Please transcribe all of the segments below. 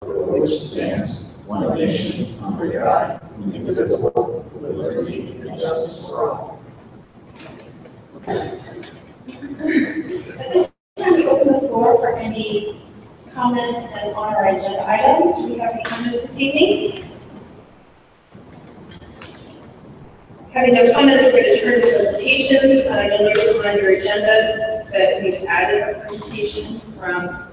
which stands, one nation, under God, indivisible, with liberty and justice for all. At this time, we open the floor for any comments on our agenda items. Do we have any comments this evening? Having no comments, we're going to turn to presentations. You'll notice on your agenda that we've added a presentation from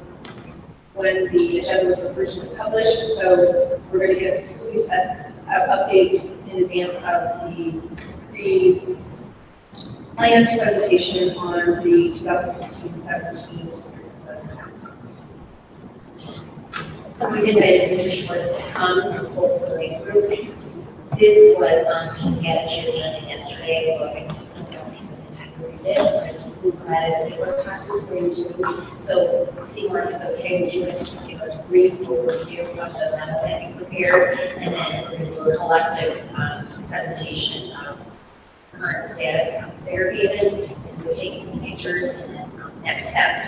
when the agenda was originally published. So we're going to get a facilities update in advance of the planned presentation on the 2016-17 district assessment outcomes. We've invited Mr. Schwartz to come from Full Facilities Group. This was just added to the agenda yesterday, so I don't see the time to read it. So I just provided a paper copy for you too. So Seymour is okay with you just give a brief overview of the memo that we prepared, and then we're going to do a collective presentation of current status of Fairhaven, and we'll take some pictures and then next steps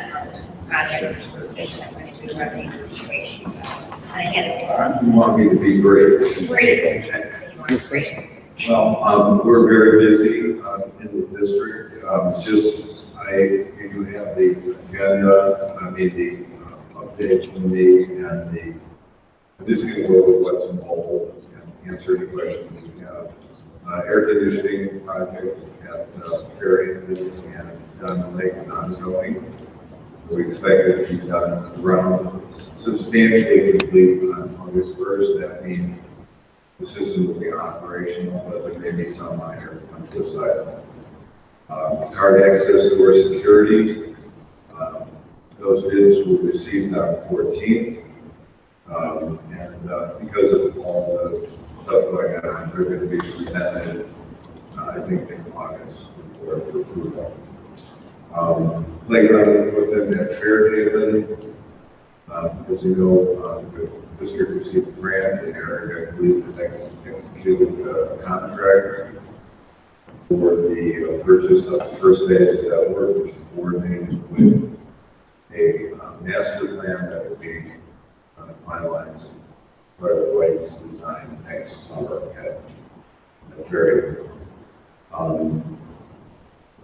of projects that I'm going to do regarding the situation. So I hand it over. You want me to be great? Great. Well, we're very busy in the district. You have the agenda, the update from me, and I'm just going to go over what's involved and answer any questions you have. Air conditioning project at Fairhaven and Dunn Lake and ongoing. We expect it to be done around substantially complete on August 1st. That means the system will be operational, but there may be some minor until side. Card access door security. Those bids were received on 14th. Because of all the stuff going on, they're going to be presented, I think, in August for approval. Playground equipment at Fairhaven. As you know, the district received a grant, and Eric, I believe, has executed a contract for the purchase of the first phase of that work, which is coordinated with a master plan that will be finalized by the White's design next summer at Fairhaven.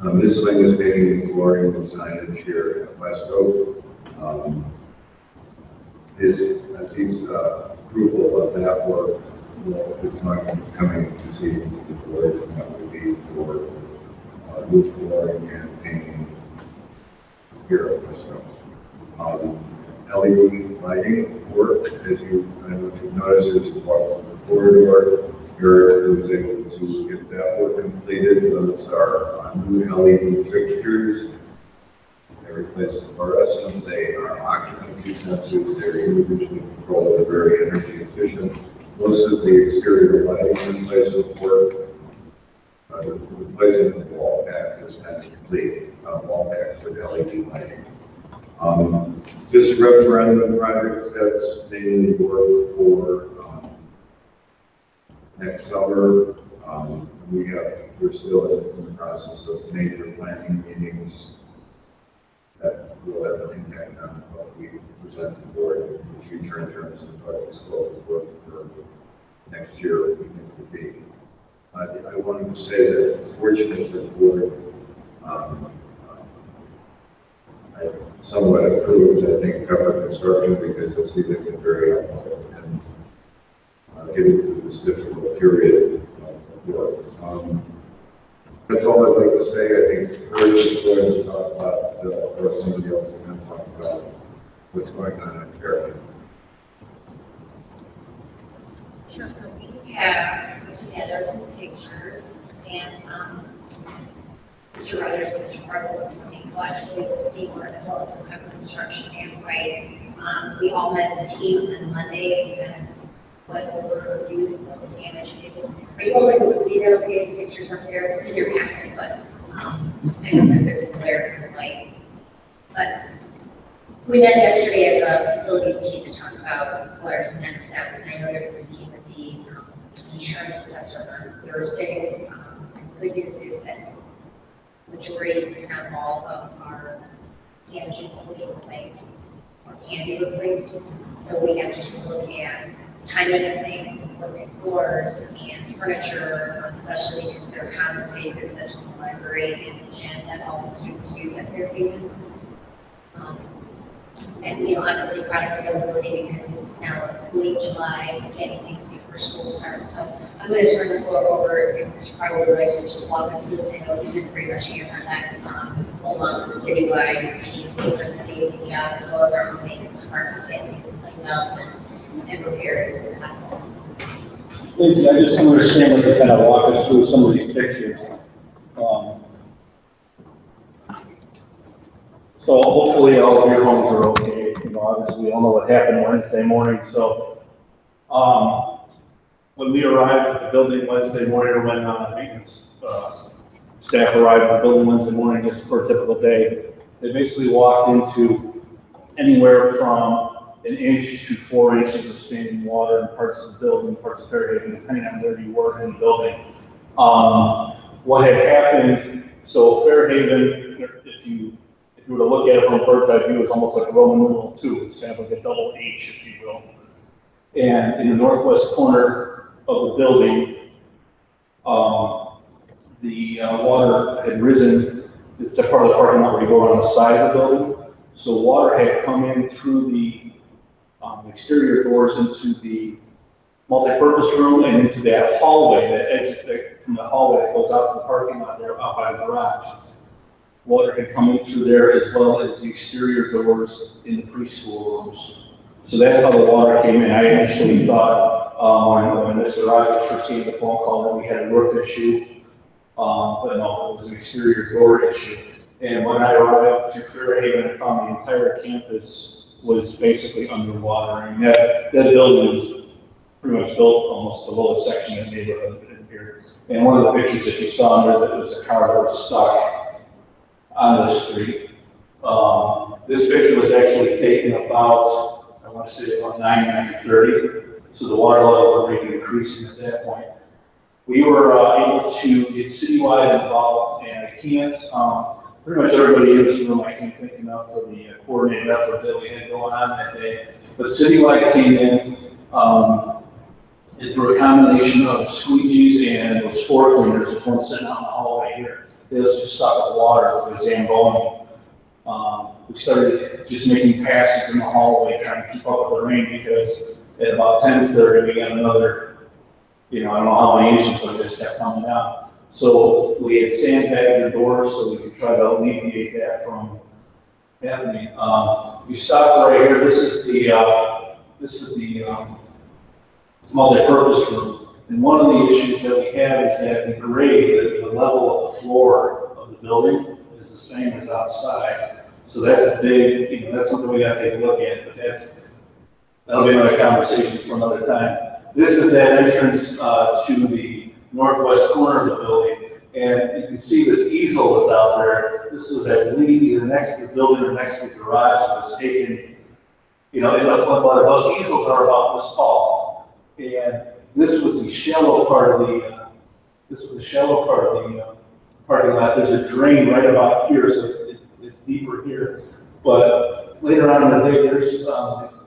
Miscellaneous painting and flooring and signage here at West Oak. This approval of that work is not coming to see the board, and that will be for roof flooring and painting here at West Oak. LED lighting work, as you, I don't know if you've noticed, as you walk through the corridor, you're was able to get that work completed. Those are new LED fixtures. They replace the fluorescent. They are occupancy sensors. They're individually controlled. They're very energy efficient. Most of the exterior lighting replacement work, replacing the wall pack has been complete. Wall pack with LED lighting. Just referendum projects, that's mainly work for next summer. We're still in the process of major planning meetings that will have an impact on what we present to the board in the future in terms of what the scope of work for next year we think would be. I wanted to say that it's fortunate that the board I somewhat approved, I think, cover construction because it's been very helpful and getting through this difficult period of work. That's all I'd like to say. I think George is going to talk about, or somebody else is going to talk about what's going on in Fairhaven. Sure, so we have put together some pictures, and Mr. Ruthers and Mr. Hartle from the collectively with Seymour, as well as from Cover Construction and White. We all met as a team on Monday and kind of went over what the damage is. Are you all able to see that okay? The pictures up there, it's in your packet, but I don't know if there's a glare from the light. But we met yesterday as a facilities team to talk about what are some next steps, and I know they're going to meet with the insurance assessor on Thursday. The good news is that majority, if not all, of our damages will be replaced. or can be replaced. So we have to just look at timing of things, and look at floors and furniture, especially because there are common spaces such as the library and the gym that all the students use at Fairhaven. And, obviously product availability, because it's now late July, getting things before school starts. So I'm going to turn the floor over, if Mr. Carter would like to just walk us through this. I know he's been pretty much here on that, along with the citywide team, he's done an amazing job, as well as our own maintenance department, getting things cleaned up and repairs as soon as possible. Thank you. I just understand what to kind of walk us through some of these pictures. So hopefully all of your homes are okay. Obviously we all know what happened Wednesday morning. So when we arrived at the building Wednesday morning, or when maintenance staff arrived at the building Wednesday morning, just for a typical day, they basically walked into anywhere from an inch to 4 inches of standing water in parts of the building, parts of Fairhaven, depending on where you were in the building. What had happened, so Fairhaven, if you were to look at it from a bird's eye view, it's almost like a Roman numeral 2. It's kind of like a double H, if you will. And in the northwest corner of the building, the water had risen. It's a part of the parking lot where you go around the side of the building. So water had come in through the exterior doors into the multi-purpose room and into that hallway, that exit from the hallway that goes out to the parking lot there, out by the garage. Water had come in through there, as well as the exterior doors in the preschool rooms. So that's how the water came in. I initially thought when Mr. Rogers first gave the phone call that we had a roof issue, but no, it was an exterior door issue. And when I arrived to Fairhaven, I found the entire campus was basically underwater. And that building was pretty much built almost the lowest section of the neighborhood in here. And one of the pictures that you saw in there, that was a car that was stuck on the street. This picture was actually taken about, I want to say about 9:30, so the water levels were already increasing at that point. We were able to get citywide involved, and I can't, pretty much everybody in this room, I can't think enough for the coordinated effort that we had going on that day. But citywide came in, and through a combination of squeegees and those floor cleaners, there's one sitting out in the hallway here. They just sucked the water through the Zamboni. We started just making passes in the hallway, trying to keep up with the rain, because at about 10:30, we got another, I don't know how many inches, but it just kept coming down. So we had sandbagged the doors so we could try to alleviate that from happening. We stopped right here. This is the multi-purpose room. And one of the issues that we have is that the grade, the level of the floor of the building is the same as outside. So that's big, that's something we got to take a look at, but that'll be another conversation for another time. This is that entrance to the northwest corner of the building, and you can see this easel is out there. This was at least either next to the building or next to the garage. It was taken, those easels are about this tall, and this was the shallow part of the parking lot. There's a drain right about here, so it's deeper here. But later on in the day, there's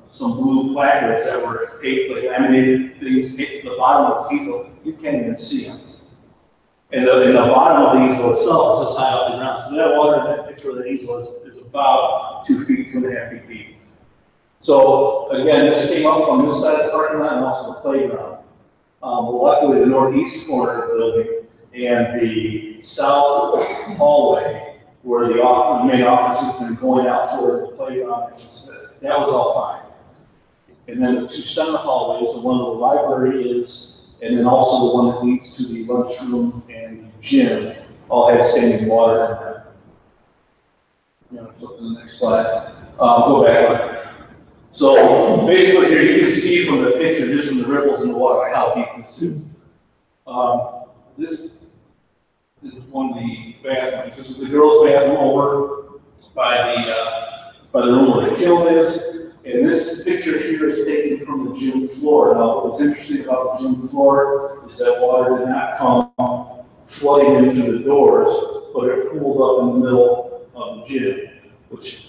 some blue placards that were taped, like laminated things, taped to the bottom of the easel. You can't even see them. And the bottom of the easel itself is just high off the ground. So that water in that picture of the easel is about 2 feet, 2.5 feet deep. So again, this came up from this side of the parking lot and also the playground. Luckily, the northeast corner of the building and the south hallway, where the main office has been going out toward the playground, that was all fine. And then the two center hallways, the one where the library is, and then also the one that leads to the lunchroom and the gym, all had standing water in there. Flip to the next slide. Go back one. So basically here you can see from the picture, just from the ripples in the water, how deep this is. This is one of the bathrooms. This is the girls' bathroom over by the room where the kiln is. And this picture here is taken from the gym floor. Now, what's interesting about the gym floor is that water did not come flooding into the doors, but it pooled up in the middle of the gym, which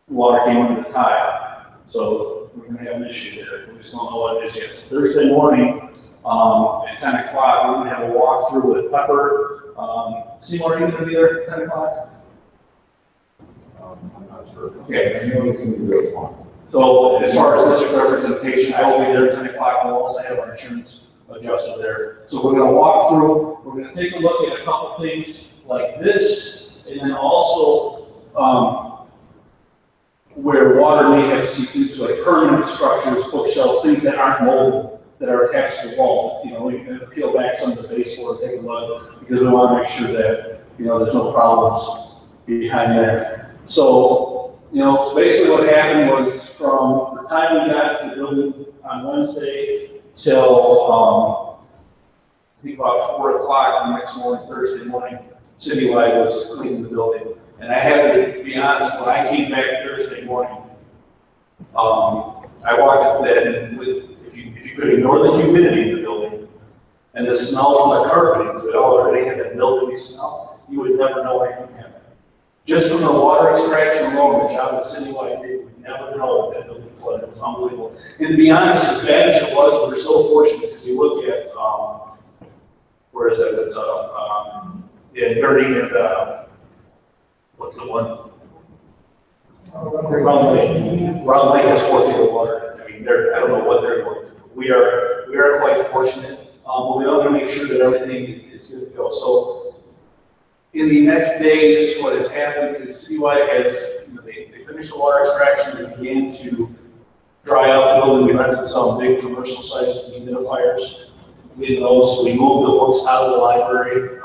water came under the tile. So we're gonna have an issue there. We just don't know what it is yet. So Thursday morning, at 10 o'clock, we're gonna have a walkthrough with Pepper. Seymour, are you gonna be there at 10 o'clock? I'm not sure. Okay. I know we can do it one. So as far as district representation, I will be there at 10 o'clock, and we'll also have our insurance adjuster there. So we're gonna walk through, we're gonna take a look at a couple things like this, and then also, where water may have seeped into, like permanent structures, bookshelves, things that aren't molded, that are attached to the wall. You know, we can peel back some of the baseboard, take a look, because we wanna make sure that, you know, there's no problems behind there. So, you know, so basically what happened was from the time we got to the building on Wednesday till, I think about 4 o'clock the next morning, Thursday morning, Citywide was cleaning the building. And I have to be honest, when I came back Thursday morning, I walked into that and if you could ignore the humidity in the building and the smell from the carpeting, because it already had that mildewy smell, you would never know anything happened. Just from the water extraction alone, the job that Citywide did, we never know that building flooded. It was unbelievable. And to be honest, as bad as it was, we're so fortunate because you look at, where is that? It's, Dirty and, what's the one? Round Lake. Round Lake has 4 feet of water. I mean, I don't know what they're going to do. We are quite fortunate, but we want to make sure that everything is good to go. So, in the next days, what has happened is Citywide has, you know, they finished the water extraction and began to dry out the building. We rented some big commercial sized humidifiers. We did those, we moved the books out of the library.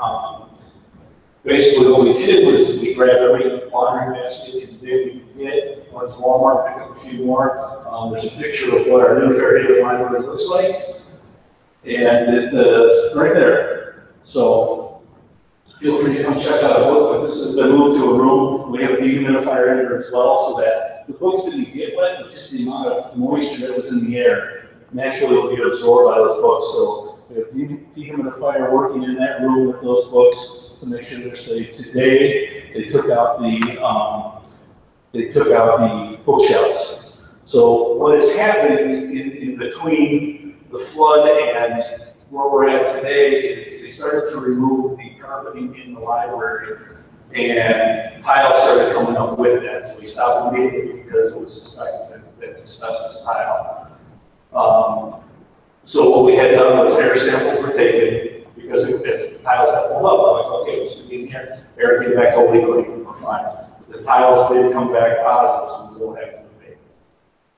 Basically, what we did was we grabbed every laundry basket and bid we could get, went to Walmart, picked up a few more. There's a picture of what our new Fairhaven library looks like. And it's right there. So feel free to come check out a book, but this has been moved to a room. We have a dehumidifier in there as well, so that the books didn't get wet, but just the amount of moisture that was in the air naturally will be absorbed by those books. So we have dehumidifier working in that room with those books to make sure they're safe. Today, they took out the bookshelves. So what has happened in between the flood and where we're at today is they started to remove the carpeting in the library, and tile started coming up with that. So we stopped immediately because it was suspected that it's asbestos tile. So what we had done was air samples were taken because as the tiles got pulled up, we're like, okay, let's get in here, air came back totally clean, we're fine. The tiles did come back positive, so we won't have to move it.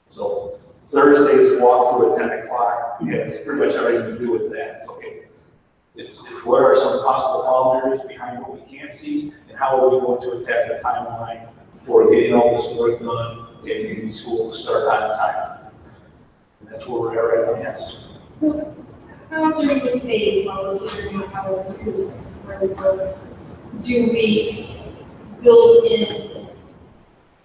So Thursday's walkthrough at 10 o'clock, yeah, it's pretty much everything to do with that. It's okay. It's what are some possible problem areas behind what we can't see, and how are we going to attack the timeline for getting all this work done and getting school to start on time. And that's where we're at right now, yes. So, how during this phase, while we're figuring out how we're doing where we work, do we build in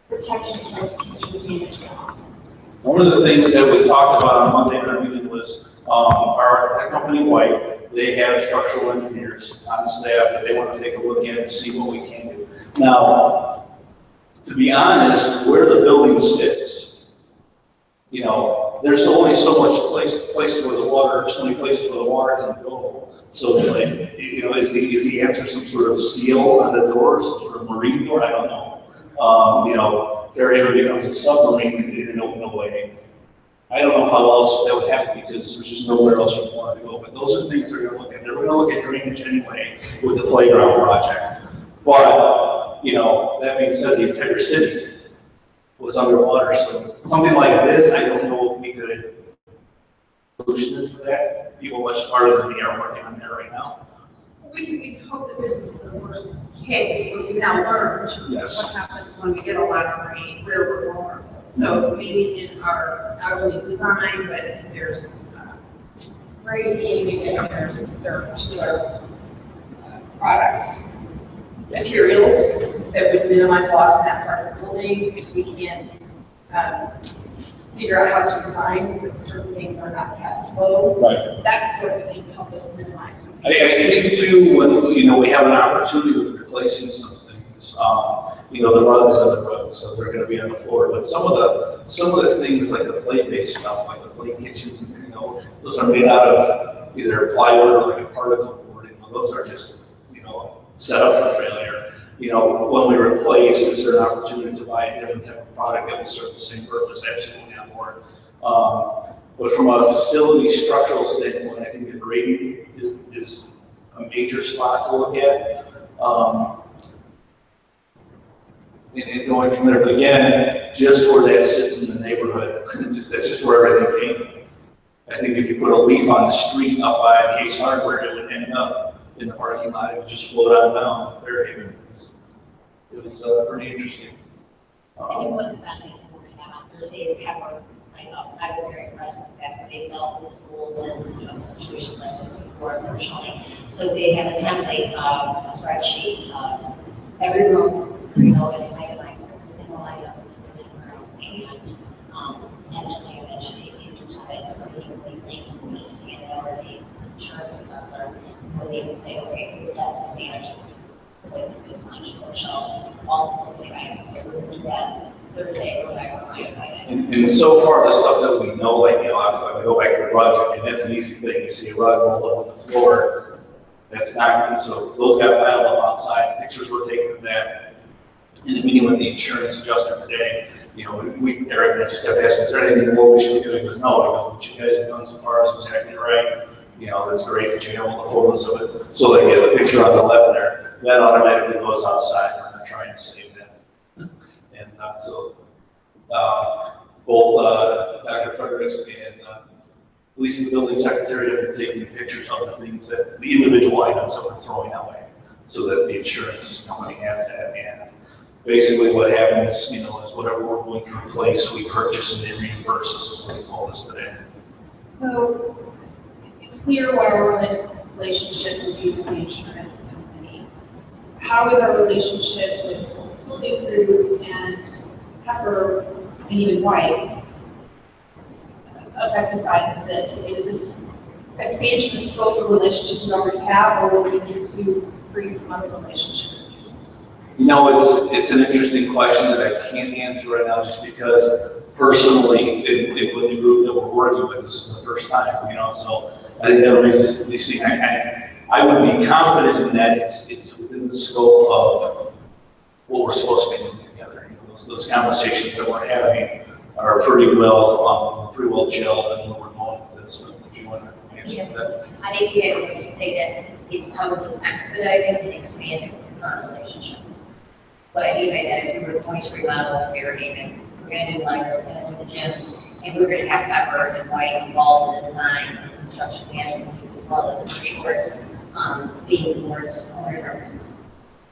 protections from future damage costs? One of the things that we talked about on Monday in our meeting was our tech company, White, they have structural engineers on staff that they want to take a look at and see what we can do. Now, to be honest, where the building sits, you know, there's only so much places where the water, so many places where the water can go. So it's like, you know, is the answer some sort of seal on the door, some sort of marine door? I don't know. You know, Fairhaven becomes a submarine in no way. I don't know how else that would happen because there's just nowhere else you want to go. But those are things we're going to look at. We're going to look at drainage anyway with the playground project. But, you know, that being said, the entire city was underwater. So something like this, I don't know if we could solution for that. People much smarter than me are working on that right now. We hope that this is the worst case, but we've now learned Yes. what happens when we get a lot of rain, where we're vulnerable. So maybe in our, not only design, but there's grading, and there are particular products, materials that would minimize loss in that part of the building. If we can figure out how to design so that certain things are not cat flow. Right. That sort of thing help us minimize. I think too, when, you know, we have an opportunity with replacing some things, you know, the rugs on the road, so they're gonna be on the floor. But some of the things like the plate-based stuff, like the plate kitchens, you know, those are made out of either plywood or like a particle board, you know, those are just, you know, set up for failure. You know, when we replace, is there an opportunity to buy a different type of product that will serve the same purpose? Absolutely on board. But from a facility structural standpoint, I think the grading is a major spot to look at. And going from there, but again, just where that sits in the neighborhood, that's just where everything came. I think if you put a leaf on the street up by Ace Hardware, it would end up in the parking lot. It would just float on down Fairhaven. It was pretty interesting. I think one of the benefits that we had on Thursday is Pepper. I was very impressed with the fact that they dealt with schools and, you know, situations like this before, unfortunately. So they have a template, a spreadsheet, every room, you know, and itemize every single item that's in that room. And potentially, I should take pictures of it, so they can link to me, scan it over the insurance assessor, where they can say, okay, this desk is managed with this much bookshelves, all specific items. So we're going to do that Thursday or whatever I invite it. And so far, the stuff that we know, like, you know, obviously, we go back to the rugs, and that's an easy thing. You see a rug rolled up on the floor, that's not, so those got piled up outside. Pictures were taken of that. In the meeting with the insurance adjuster today, you know, Eric just kept asking, is there anything more we should be doing? He goes, no, what you guys have done so far is exactly right. You know, that's great that you have all the photos of it. So they get a picture on the left there, that automatically goes outside. We're not trying to save that. And so both Dr. Fredericks and at least the building secretary have been taking pictures of the things that the individual items that we're throwing away, so that the insurance company has that. And basically, what happens, you know, is whatever we're going to replace, we purchase and they reimburse us, is what we call this today. So it's clear what our relationship would be with the insurance company. How is our relationship with school facilities group and Pepper and even White affected by this? Is this expansion of scope of relationships we already have, or will we need to create some other relationship? You know, it's an interesting question that I can't answer right now, just because personally, with the group that we're working with, this is the first time, you know, so I think that raises these things. I would be confident in that it's within the scope of what we're supposed to be doing together. You know, those conversations that we're having are pretty well gelled and where we're going with this. So if you want to answer that. I think you have to say that it's probably expediting and expanding the current relationship. What I mean by that is we were going to remodel Fairhaven, we're going to do library, we're going to do the gyms, and we're going to have Pepper and White involved in the design and construction management piece, as well as Mr. Schwartz being the board's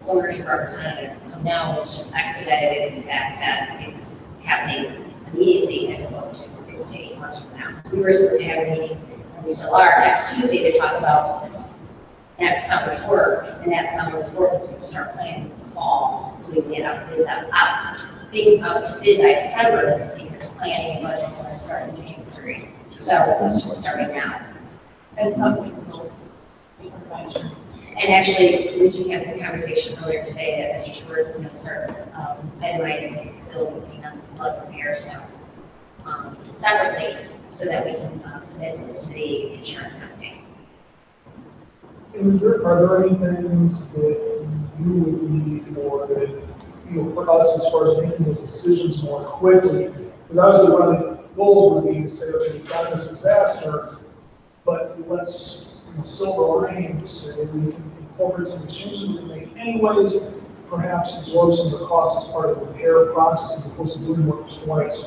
ownership representative. So now it's just expedited in the fact that it's happening immediately as opposed to 6 to 8 months from now. We were supposed to have a meeting, and we still are, next Tuesday to talk about that summer's work, and that summer's work is going to start planning this fall. So we can get things up to bid by December, because planning and budget will start in January. So it's just starting now. And something will be And actually, we just had this conversation earlier today that Mr. Schwartz is going to start itemizing his bill, working on the flood repair stuff separately, so that we can submit this to the insurance company. Are there any things that you would need, or that, you know, for us as far as making those decisions more quickly? Because obviously one of the goals would be to say, okay, we've got this disaster, but let's, you know, silver lining, say we can incorporate some of the changes we can make anyways, perhaps absorb some of the costs as part of the repair process as opposed to doing work twice.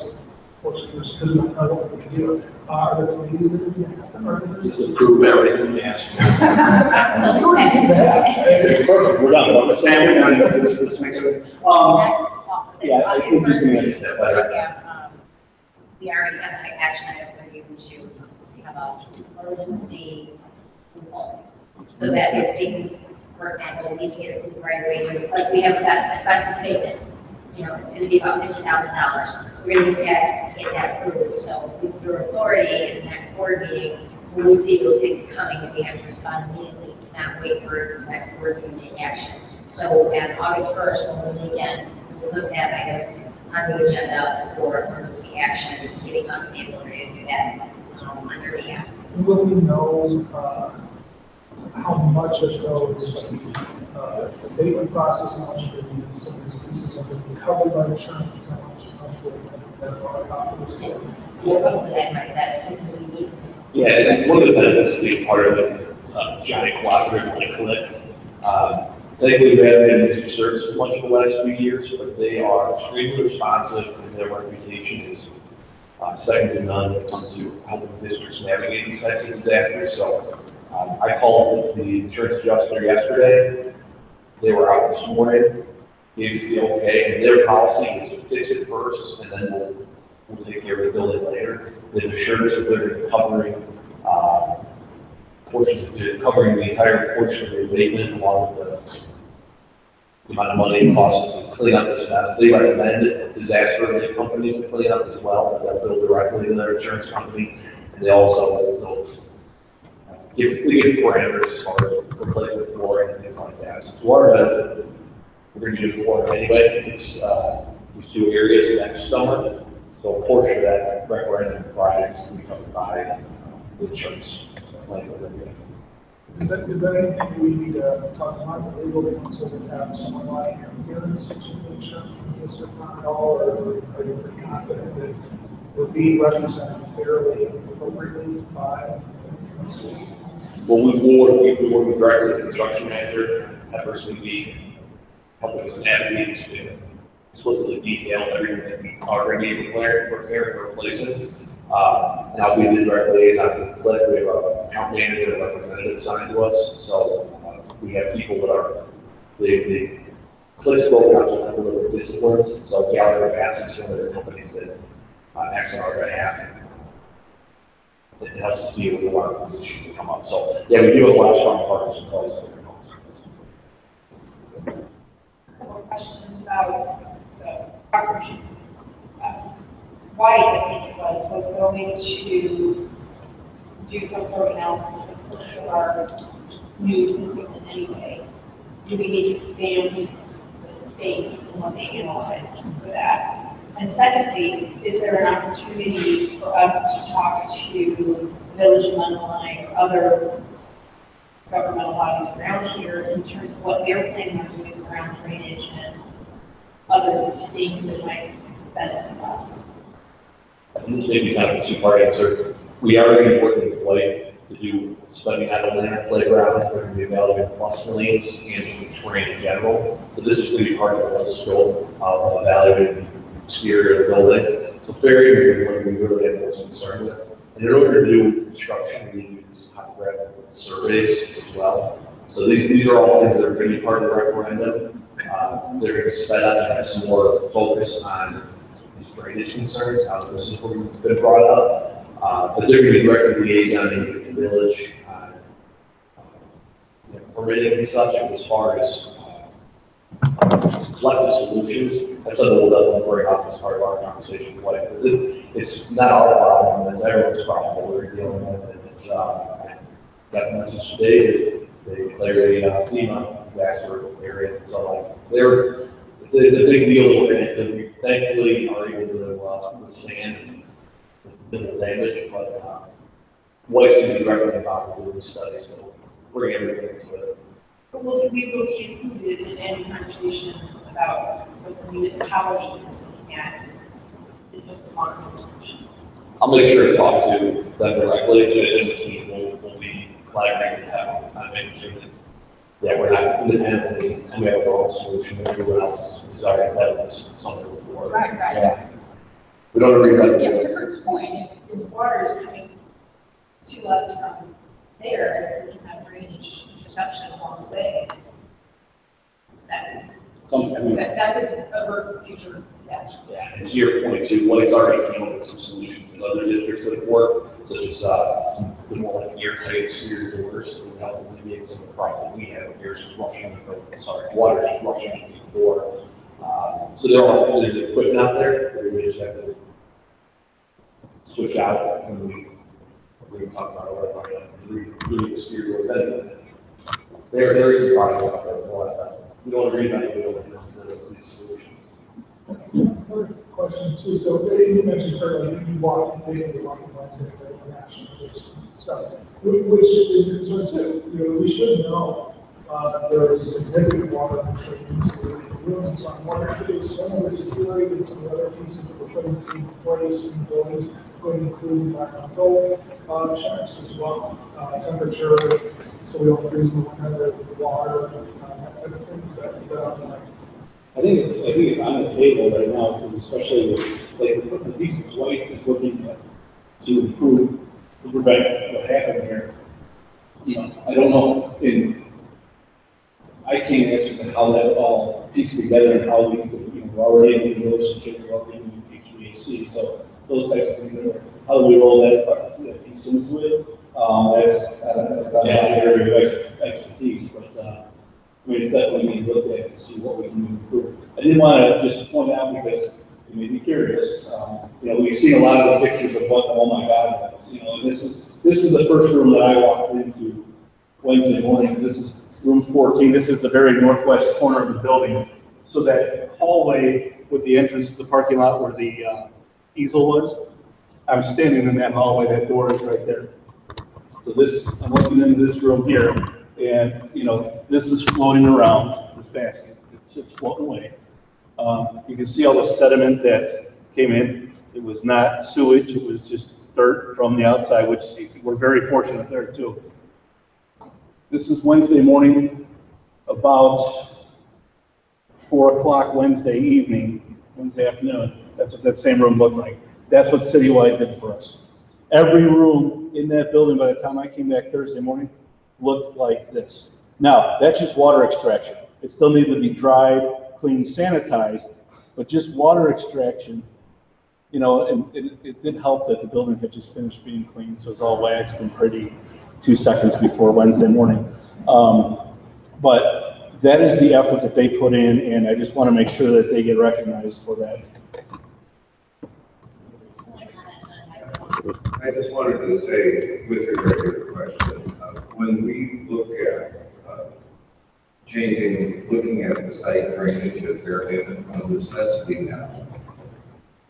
Because we don't know what we can do. Are there committees that are going to happen? Or Just approve everything we ask for. So go ahead. Perfect, we're done. This makes it. Yeah, I think you can answer that better. We already have an action item for you to have a emergency approval. So that if things, for example, need to get approved right away, like we have that asbestos payment, you know, it's going to be about $50,000. We're going to get that approved. So with your authority in the next board meeting, when we see those things coming, we have to respond immediately. We cannot wait for the next board meeting to take action. So on August 1st, when we meet again, we'll put that item on the agenda for emergency action, giving us the ability to do that on your behalf. Will we know, how much of those, the abatement process, how much of the, some of these pieces are being covered by insurance, and how much will Yes, so we'll probably itemized that as soon as we need. Yeah, it's one of the benefits of being part of a giant cooperative like Click. Thankfully, we haven't been in service much in the last few years, but they are extremely responsive, and their reputation is second to none when it comes to helping districts navigate these types of disasters. So I called the insurance adjuster yesterday. They were out this morning, gave us the okay, and their policy is to fix it first, and then we'll take care of the building later. They've assured us that they're covering covering the entire portion of the abatement along with the amount of money it costs to clean up this mess. They recommend disaster relief companies to clean up as well. They'll bill directly to their insurance company, and they also give parameters as far as replacement flooring and things like that. So to our benefit, we're going to do flooring anyway. It's these two areas next summer. So a portion of that referendum projects will be covered by the insurance claim. Is that anything we need to talk about the legal counsel to have someone like appearance to the insurance in the district on at all, or are you pretty confident that we're being represented fairly and appropriately by? Well, we will work directly with the construction manager. That person will be helping us navigate to explicitly detail everything that we already repair and replacing. And I'll be the direct liaison with Click. We have our account manager and representative assigned to us. So we have people that are the Click's broken out to a couple of disciplines. So Gallagher Bassett is one of the companies that acts on our behalf. It helps us deal with a lot of these issues that come up. So yeah, we do have a lot of strong partners in place that can help us. More questions about the property. White, I think it was going to do some sort of analysis for the purpose of our new equipment anyway. Do we need to expand the space and what they analyze for that? And secondly, is there an opportunity for us to talk to Village of Mundaline or other governmental bodies around here in terms of what they're planning on doing around drainage and other things that might benefit us? And this may be kind of a two-part answer. We are going to be working with White to do study out of land playground. We're going to be evaluating bus lanes and the terrain in general. So this is going to be part of the scope of evaluating the exterior of the building. So fair is what we really have most concern with. And in order to do construction, we use topographic surveys as well. So these are all things that are going to be part of the referendum. They're going to sped up and have some more focus on drainage concerns, how this is what we've been brought up, but they're going to be directly liaisoning with the village, permitting and such, and as far as collective solutions, that's something we'll definitely bring up as part of our conversation with White, because it's not our problem, it's everyone's problem that we're dealing with, and it's, got the message today that they declared a FEMA disaster area, so like, it's a big deal, and we thankfully are able to withstand the damage, but White's going to be directly about doing studies, so bring everything to it. But we will be included in any conversations about what the municipality is looking at in terms of long-term solutions. I'll make sure to talk to them directly, but as a team, we'll be collaborating with them on making sure that we're not independently coming up with our own solution, everyone else is already had this something before. Right. Yeah. We don't agree about Yeah, it. to Kurt's point, if water is coming to us from there, we can have drainage interception along the way. That could avert future disasters. Yeah, and to your point too, White's already came up with some solutions in other districts that have worked, such as some more like airtight exterior doors that help alleviate some of the problems that we have. Water just rushing into the door. So there's equipment out there, we just have to switch out when we talk about our really exterior doors. Anyway, there is a project out there, but we don't agree on it, we don't consider these solutions. Question too, so you mentioned earlier, you walk, basically walking by saying that reaction to stuff, which is a concern too. You know, we should know, there is significant water restrictions in the rooms, and so I'm wondering if there's some of the security and some of the other pieces that we're putting in place in buildings, going to include environmental, checks as well, temperature, so we don't freeze the water, that type of thing, is that on the I think it's on the table right now, because especially with, like, the Pieces White is looking to improve, to prevent what happened here. You know, I don't know, I can't answer to how that all pieced together and how we, because, you know, we're already in the relationship, we're already in HVAC, so those types of things are, how do we roll that piece into it? That's not my area of expertise, but, I mean, it's definitely being looked at to see what we can improve. I didn't want to just point out because it made me curious. You know, we've seen a lot of the pictures of what, oh my God, was, you know, and this is the first room that I walked into Wednesday morning. This is room 14. This is the very northwest corner of the building. So that hallway with the entrance to the parking lot where the easel was, I'm standing in that hallway. That door is right there. So I'm looking into this room here. And, you know, this is floating around, this basket, it's floating away. You can see all the sediment that came in. It was not sewage, it was just dirt from the outside, which we're very fortunate there too. This is Wednesday morning, about 4 o'clock Wednesday evening, Wednesday afternoon. That's what that same room looked like. That's what Citywide did for us. Every room in that building, by the time I came back Thursday morning, looked like this. Now, that's just water extraction. It still needed to be dried, cleaned, sanitized, but just water extraction, you know, and it did help that the building had just finished being cleaned, so it was all waxed and pretty 2 seconds before Wednesday morning. But that is the effort that they put in, and I just want to make sure that they get recognized for that. I just wanted to say, with regard to your question, when we look at looking at the site drainage at Fairhaven, a necessity now,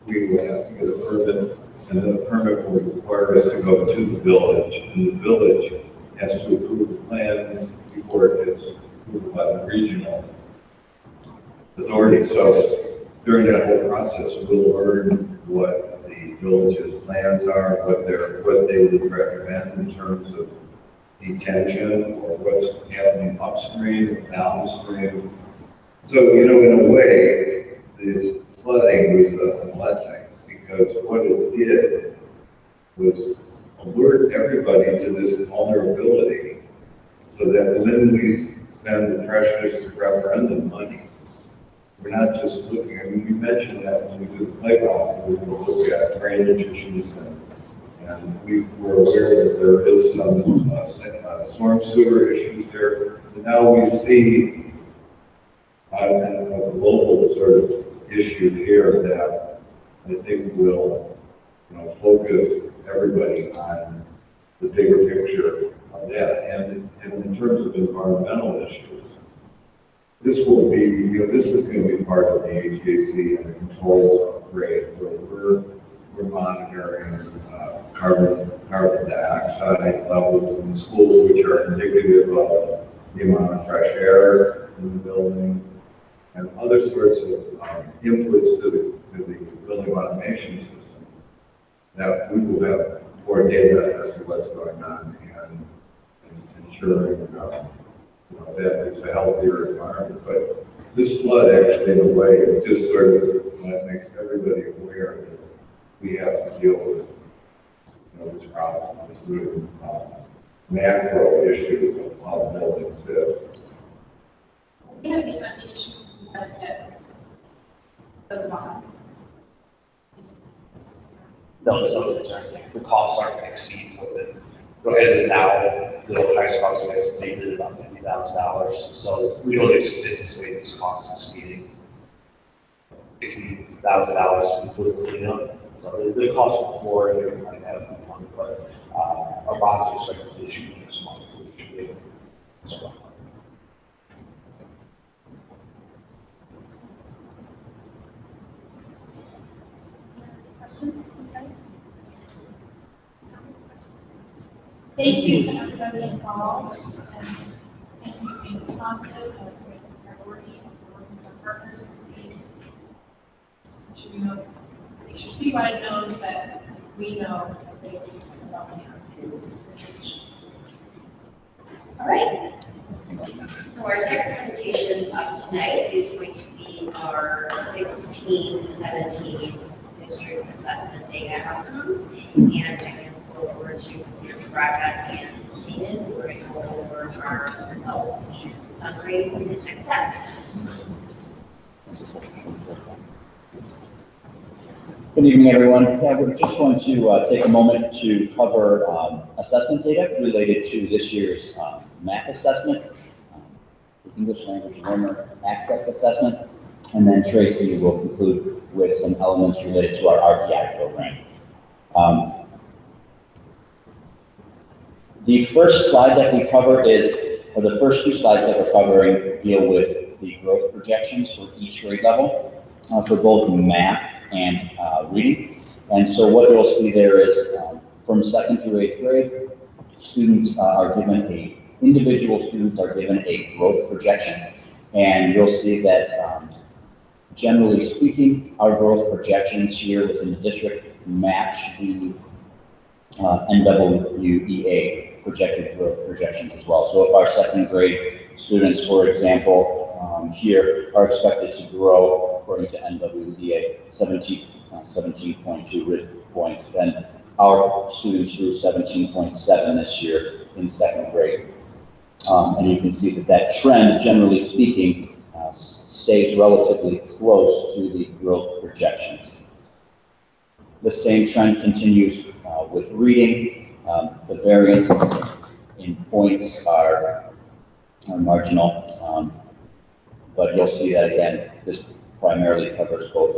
we will have to get a permit, and then the permit will require us to go to the village, and the village has to approve the plans before it gets approved by the regional authority. So during that whole process, we'll learn what the village's plans are, what they would recommend in terms of detention or what's happening upstream or downstream. So, you know, in a way, this flooding was a blessing, because what it did was alert everybody to this vulnerability, so that when we spend the precious referendum money, we're not just looking, I mean, we mentioned that when we do the playground, we will look at drainage issues, and we were aware that there is some storm sewer issues there. And now we see a global sort of issue here that I think will, you know, focus everybody on the bigger picture of that. And in terms of environmental issues, this will be, you know, this is going to be part of the HVAC and the controls upgrade, where we're monitoring carbon dioxide levels in the schools, which are indicative of the amount of fresh air in the building, and other sorts of inputs to the building automation system, that we will have more data as to what's going on and ensuring you know, that it's a healthier environment. But this flood actually, in a way, it just sort of makes everybody aware that we have to deal with, you know, this problem, this sort of macro issue of how the building sits. We have these funding issues at the bonds. No, there's no concerns. The costs aren't going to exceed what the, as of now, the highest cost is estimated about $50,000. So we don't anticipate this cost exceeding $60,000 to complete the cleanup. So the cost of the floor and everything like that will be one, but our bonds are expected to issue next month, so we should be able to. Thank you to everybody involved, and thank you for being responsive and with priority and for working with our partners. Please, make sure Seawide knows that we know that they will be developing our. All right. So our second presentation of tonight is going to be our 16-17 district assessment data outcomes. And I'm going to go over to Mr. Braga and Stephen, who are going to go over our results and summaries and next steps. Good evening, everyone. We're just going to take a moment to cover assessment data related to this year's MAP assessment, the English Language Learner Access Assessment, and then Tracy will conclude with some elements related to our RTI program. The first slide that we cover or the first two slides that we're covering deal with the growth projections for each grade level for both math and reading. And so what you'll see there is from 2nd through 8th grade, students individual students are given a growth projection. And you'll see that generally speaking, our growth projections here within the district match the NWEA projected growth projections as well. So if our 2nd grade students, for example, here are expected to grow according to NWEA 17.2 RID points, then our students grew 17.7 this year in 2nd grade. And you can see that trend, generally speaking, stays relatively close to the growth projections. The same trend continues with reading. The variances in points are marginal, but you'll see that again, this primarily covers both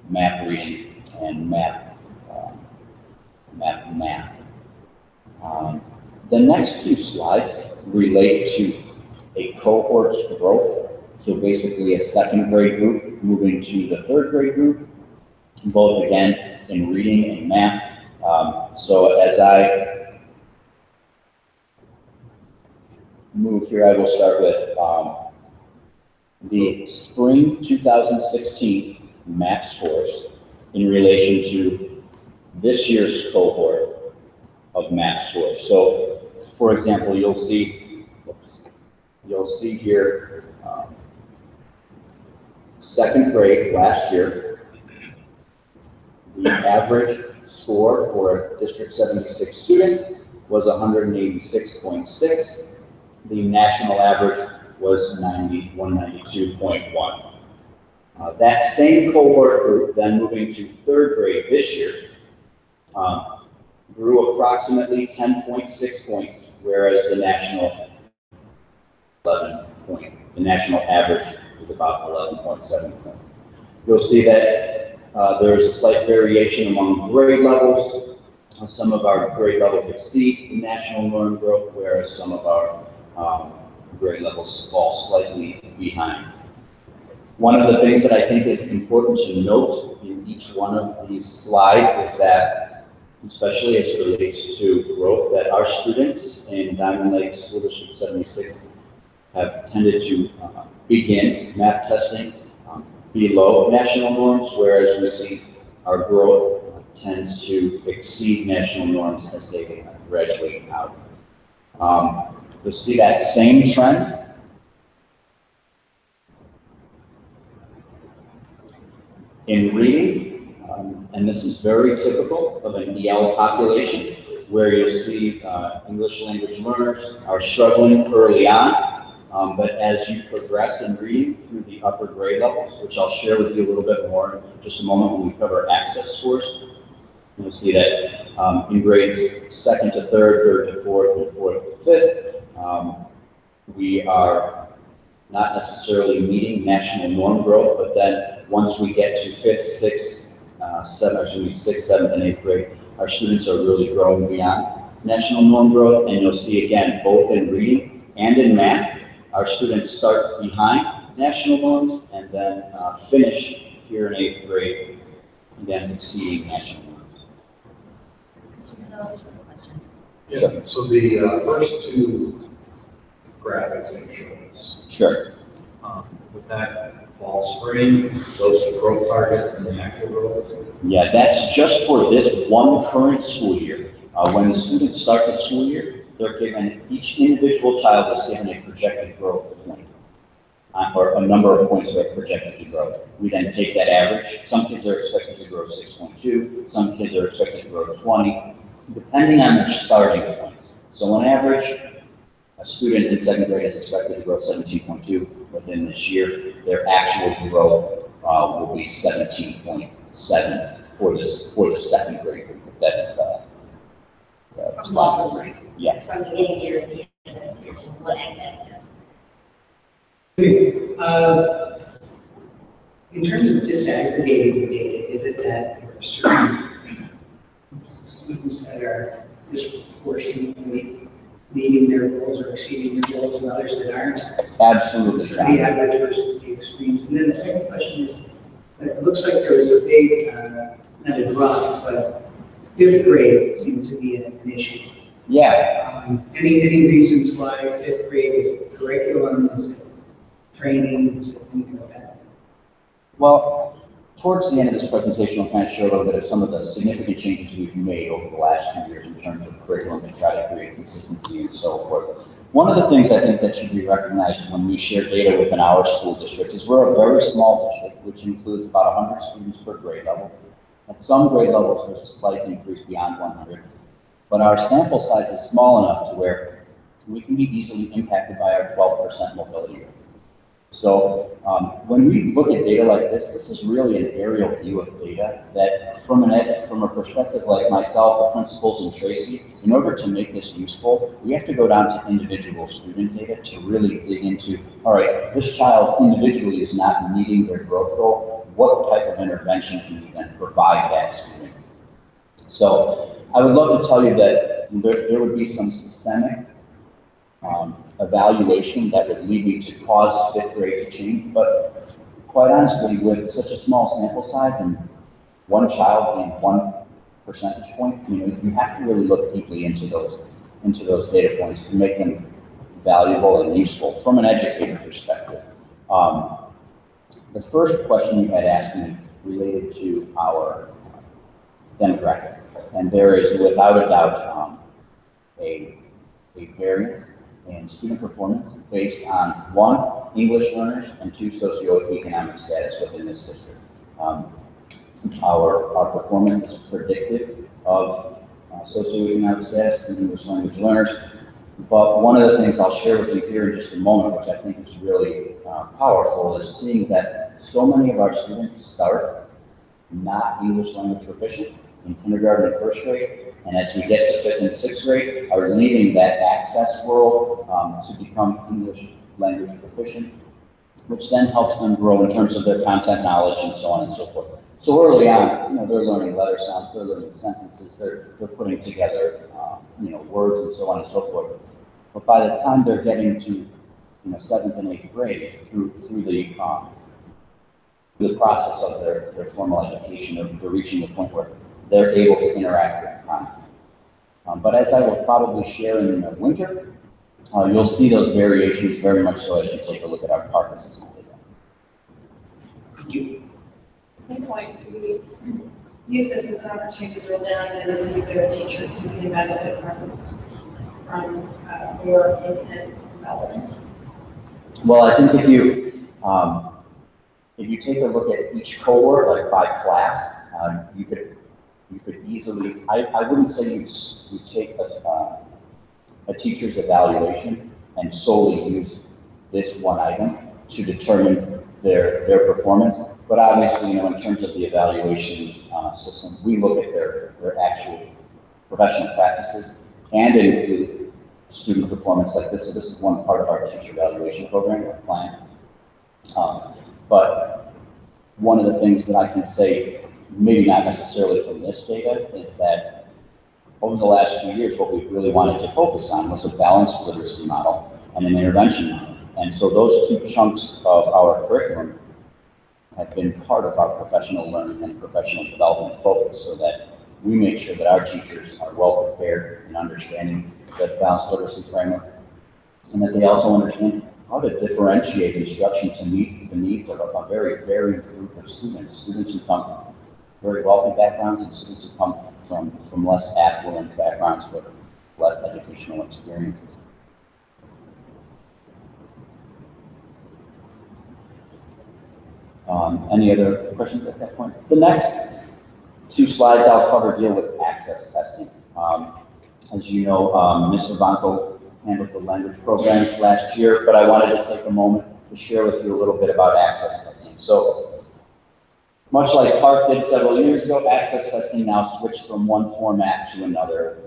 MAP reading and MAP math. The next few slides relate to a cohort's growth. So basically a 2nd grade group moving to the 3rd grade group, both again in reading and math. So as I move here, I will start with the spring 2016 MAP scores in relation to this year's cohort of MAP scores. So, for example, you'll see here 2nd grade last year, the average score for a District 76 student was 186.6. The national average was 192.1. That same cohort group, then moving to 3rd grade this year, grew approximately 10.6 points, whereas the national average was about 11.7 points. You'll see that there is a slight variation among grade levels. Some of our grade levels exceed the national norm growth, whereas some of our grade levels fall slightly behind. One of the things that I think is important to note in each one of these slides is that, especially as it relates to growth, that our students in Diamond Lake School District 76 have tended to begin MAP testing below national norms, whereas we see our growth tends to exceed national norms as they graduate out. You'll see that same trend in reading, and this is very typical of an EL population, where you'll see English language learners are struggling early on, but as you progress in reading through the upper grade levels, which I'll share with you a little bit more in just a moment when we cover access scores, you'll see that in grades 2nd to 3rd, 3rd to 4th, and 4th to 5th, we are not necessarily meeting national norm growth, but then once we get to 5th, 6th, 7th, and 8th grade, our students are really growing beyond national norm growth. And you'll see again, both in reading and in math, our students start behind national norms and then finish here in 8th grade, again exceeding national norms. Mr. Miller, question. Yeah, so the first two graphics that you showed us, Sure. was that fall, spring, those growth targets and the actual growth? Yeah, that's just for this one current school year. When the students start the school year, they're given, each individual child is given a projected growth point, or a number of points they're projected to grow. We then take that average. Some kids are expected to grow 6.2, some kids are expected to grow 20, depending on their starting points. So on average, a student in 7th grade is expected to grow 17.2 within this year. Their actual growth will be 17.7 for the 2nd grade group. That's the slide. Yes. From the beginning year to the end of the year, so what academic In terms of disaggregating the data, is it that there are certain students that are disproportionately meeting their goals or exceeding their goals and others that aren't? Absolutely. The average versus the extremes. And then the second question is, it looks like there was a big, not a drop, but 5th grade seemed to be an issue. Yeah. Any reasons why 5th grade is it curriculum, is it training, is it anything like that? Well, towards the end of this presentation, I'll kind of show a little bit of some of the significant changes we've made over the last 2 years in terms of curriculum to try to create consistency and so forth. One of the things I think that should be recognized when we share data within our school district is we're a very small district, which includes about 100 students per grade level. At some grade levels, there's a slight increase beyond 100, but our sample size is small enough to where we can be easily impacted by our 12% mobility rate. So when we look at data like this is really an aerial view of data that from a perspective like myself, the principals, and Tracy, in order to make this useful, we have to go down to individual student data to really dig into, all right, this child individually is not meeting their growth goal. What type of intervention can we then provide that student? So I would love to tell you that there would be some systemic evaluation that would lead me to cause 5th grade to change, but quite honestly, with such a small sample size and one child being 1 percentage point, you have to really look deeply into those data points to make them valuable and useful from an educator perspective. The first question you had asked me related to our demographics, and there is without a doubt a variance in student performance based on 1, English learners, and 2, socioeconomic status within this district. Our performance is predictive of socioeconomic status and English language learners, but one of the things I'll share with you here in just a moment, which I think is really powerful, is seeing that so many of our students start not English language proficient in kindergarten and 1st grade, and as we get to 5th and 6th grade, are leaving that access world to become English language proficient, which then helps them grow in terms of their content knowledge and so on and so forth. So early on, they're learning letter sounds, they're learning sentences, they're putting together, words and so on and so forth. But by the time they're getting to, 7th and 8th grade, through the process of their formal education, they're reaching the point where they're able to interact with content. But as I will probably share in the winter, you'll see those variations very much so as you take a look at our PARCC assessment data. Thank you. Same point, we use this as an opportunity to drill down and see if there are teachers who can benefit from more intense development. Well, I think if you take a look at each cohort, like by class, you could easily, I wouldn't say you take a teacher's evaluation and solely use this one item to determine their performance. But obviously, in terms of the evaluation system, we look at their actual professional practices and include student performance like this. So this is one part of our teacher evaluation program, our plan. But one of the things that I can say, maybe not necessarily from this data, is that over the last 2 years, what we really wanted to focus on was a balanced literacy model and an intervention model. And so those 2 chunks of our curriculum have been part of our professional learning and professional development focus, so that we make sure that our teachers are well prepared and understanding the balanced literacy framework, and that they also understand how to differentiate instruction to meet the needs of a very varied group of students who come from very wealthy backgrounds and students who come from less affluent backgrounds with less educational experiences. Any other questions at that point? The next two slides I'll cover deal with access testing. As you know, Mr. Banco handled the language programs last year, but I wanted to take a moment to share with you a little bit about access testing. So, much like Park did several years ago, access testing now switched from one format to another.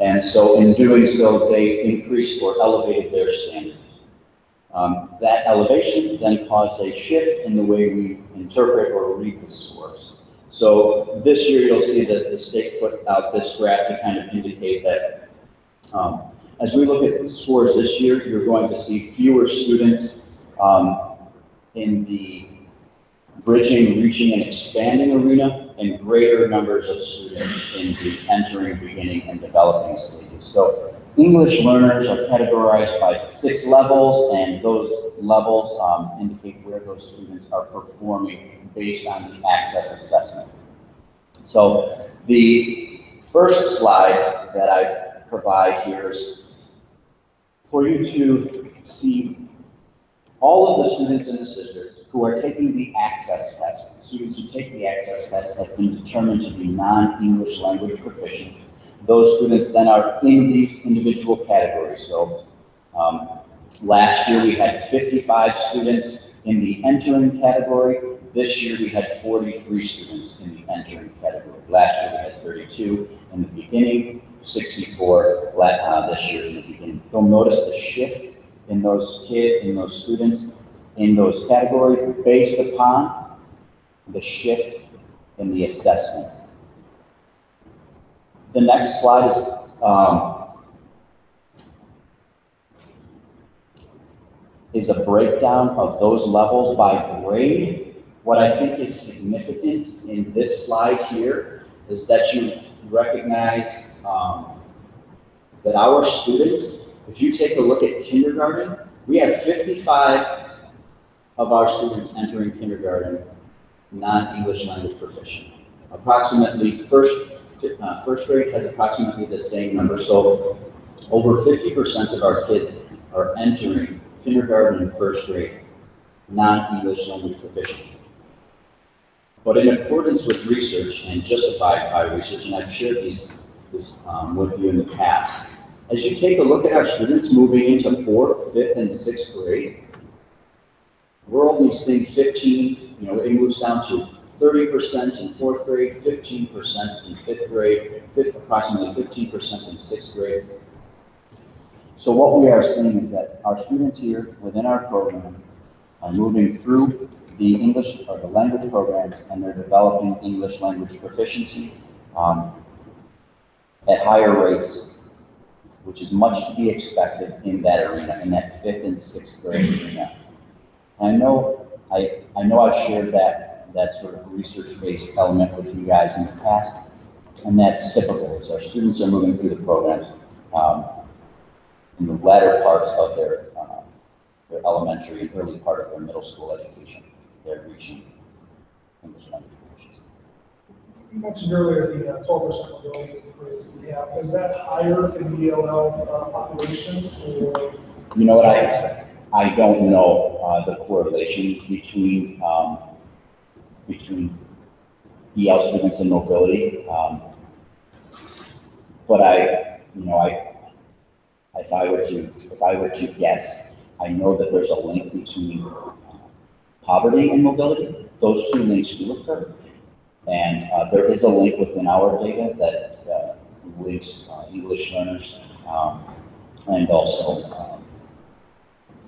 And so in doing so, they increased or elevated their standards. That elevation then caused a shift in the way we interpret or read the scores. So this year, you'll see that the state put out this graph to kind of indicate that as we look at scores this year, you're going to see fewer students in the bridging, reaching, and expanding arena, and greater numbers of students in the entering, beginning, and developing stages. So English learners are categorized by 6 levels, and those levels indicate where those students are performing based on the access assessment. So the first slide that I provide here is for you to see all of the students in this district who are taking the access test. Students who take the access test have been determined to be non-English language proficient. Those students then are in these individual categories. So last year we had 55 students in the entering category. This year we had 43 students in the entering category. Last year we had 32 in the beginning, 64 this year in the beginning. You'll notice the shift in those students in those categories based upon the shift in the assessment. The next slide is a breakdown of those levels by grade. What I think is significant in this slide here is that you recognize that our students, if you take a look at kindergarten, we have 55 of our students entering kindergarten non-English language proficient. Approximately first grade has approximately the same number, so over 50% of our kids are entering kindergarten and first grade non-English language proficient. But in accordance with research and justified by research, and I've shared this with you in the past, as you take a look at our students moving into 4th, 5th, and 6th grade, we're only seeing 15, it moves down to 30% in 4th grade, 15% in 5th grade, approximately 15% in 6th grade. So what we are seeing is that our students here within our program are moving through the English or the language programs, and they're developing English language proficiency at higher rates, which is much to be expected in that arena, in that 5th and 6th grade arena. I know I've shared that sort of research-based element with you guys in the past, and that's typical. So our students are moving through the programs in the latter parts of their elementary and early part of their middle school education. They're reaching English language proficiency. You mentioned earlier the 12% mobility rates we have. Is that higher in the ELL population, or? You know what, I don't know the correlation between EL students and mobility, but if I were to guess, I know that there's a link between poverty and mobility. Those two links do occur, and there is a link within our data that links English learners and also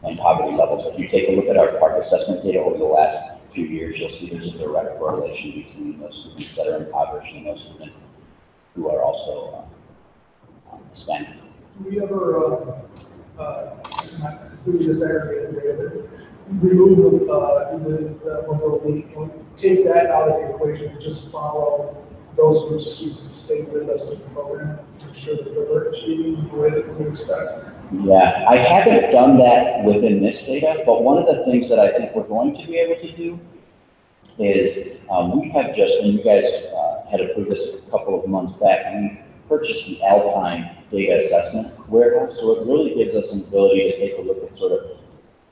and poverty levels. If you take a look at our Park assessment data over the last few years, you'll see there's a direct correlation between those students that are impoverished and those students who are also Hispanic. Do we ever, not completely disaggregate the data, but remove the mobility, and take that out of the equation and just follow those groups of students to stay with us in the program, to ensure that they're achieving the way that we expect. Yeah, I haven't done that within this data, but one of the things that I think we're going to be able to do is, we have just, and you guys had approved this a couple of months back, we purchased the Alpine data assessment warehouse, so it really gives us an ability to take a look at sort of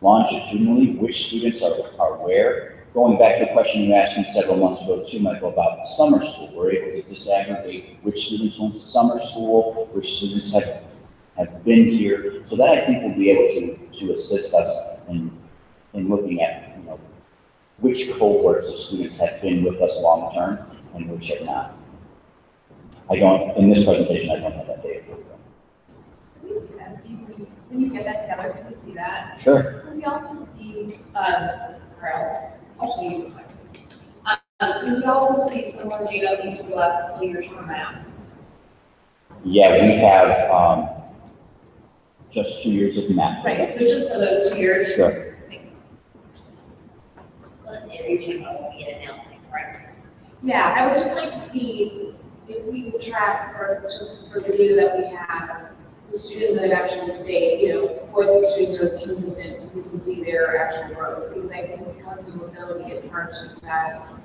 longitudinally which students are where. Going back to the question you asked me several months ago too, Michael, about summer school, we're able to disaggregate which students went to summer school, which students have been here, so that I think will be able to assist us in looking at, you know, which cohorts of students have been with us long term and which have not. I don't, in this presentation, I don't have that data for you. Can we see that, Steve? When you get that together, can we see that? Sure. Can we also see, sorry, I'll actually use it. Can we also see similar data, at least for the last couple of years from that? Yeah, we have just 2 years of math. Right, so just for those 2 years. Sure. Thanks. Well, every people will be at an Alpine, correct? Yeah, I would just like to see if we could track, or just for the data that we have, the students that have actually stayed, you know, what the students are consistent, so we can see their actual growth. Because I think because of the mobility, it's hard to assess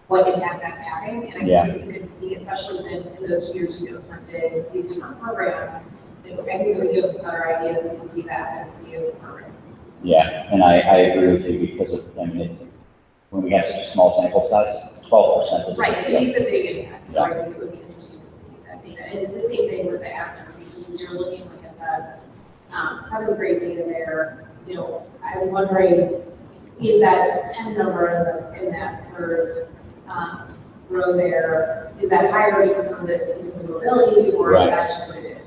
what impact that's having. And I think it'd be good to see, especially since in those years you implemented these different programs, I think it would give us a better idea that we can see that and see the programs. Yeah, and I agree with you because of, I mean, it's, when we have such a small sample size, 12% is. Right, it makes a big impact, so I think it would be interesting to see that data. And the same thing with the access, because you're looking like at the 7th grade data there, you know, I'm wondering, is that 10 number in that third row there, is that higher because of mobility, or is that just what it is?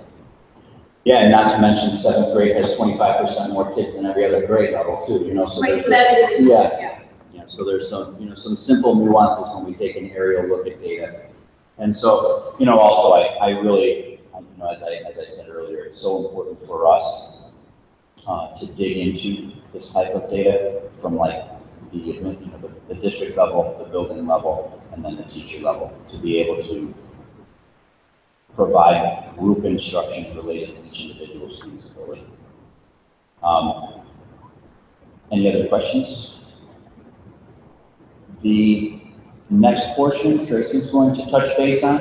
Yeah, and not to mention 7th grade has 25% more kids than every other grade level too, you know, so. Right, so that is. Yeah, so there's some, you know, some simple nuances when we take an aerial look at data. And so, you know, also I really, you know, as I said earlier, it's so important for us to dig into this type of data from like the, you know, the district level, the building level, and then the teacher level, to be able to provide group instruction related to each individual student's ability. Any other questions? The next portion, Tracy's going to touch base on,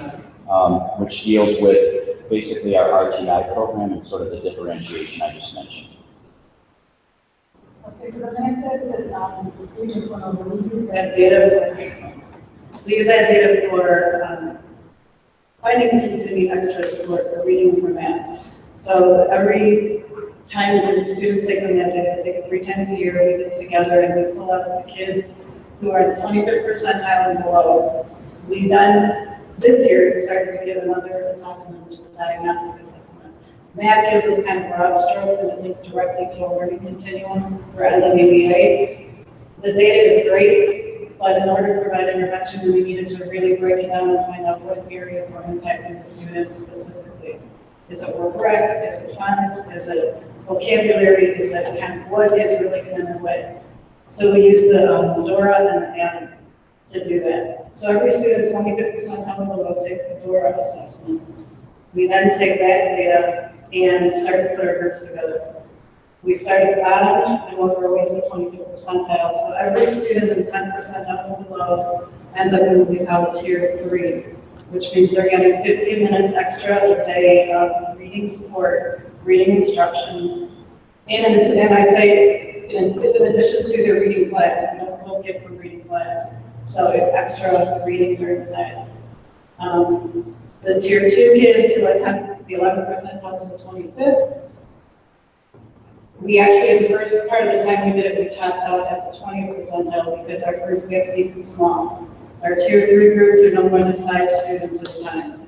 which deals with basically our RTI program and sort of the differentiation I just mentioned. Okay, so the benefit that the students went over, we use that data for finding kids who need extra support for reading and for math. So every time the students take on that data, take it 3 times a year, we get together and we pull out the kids who are the 25th percentile and below. We then, this year, started to give another assessment, which is a diagnostic assessment. Math gives us kind of broad strokes and it links directly to a learning continuum for NWEA. The data is great, but in order to provide intervention, we needed to really break it down and find out what areas were impacting the students specifically. Is it word rec? Is it phonics? Is it vocabulary? Is it kind of what is really getting in the way? So we use the DORA and the ADAM to do that. So every student, 25th percentile and below, takes the DORA assessment. We then take that data and start to put our groups together. We start at the bottom and work our way to the 25th percentile. So every student in 10 percentile and below ends up in what we call a tier 3, which means they're getting 15 minutes extra a day of reading support, reading instruction, and I say it's in addition to their reading class. We don't pull kids from reading class, so it's extra reading during the day. The tier 2 kids who attend the 11th percentile to the 25th, we actually, in the first part of the time we did it, we topped out at the 20th percentile because our groups, we have to keep them small. Our tier 3 groups are no more than 5 students at a time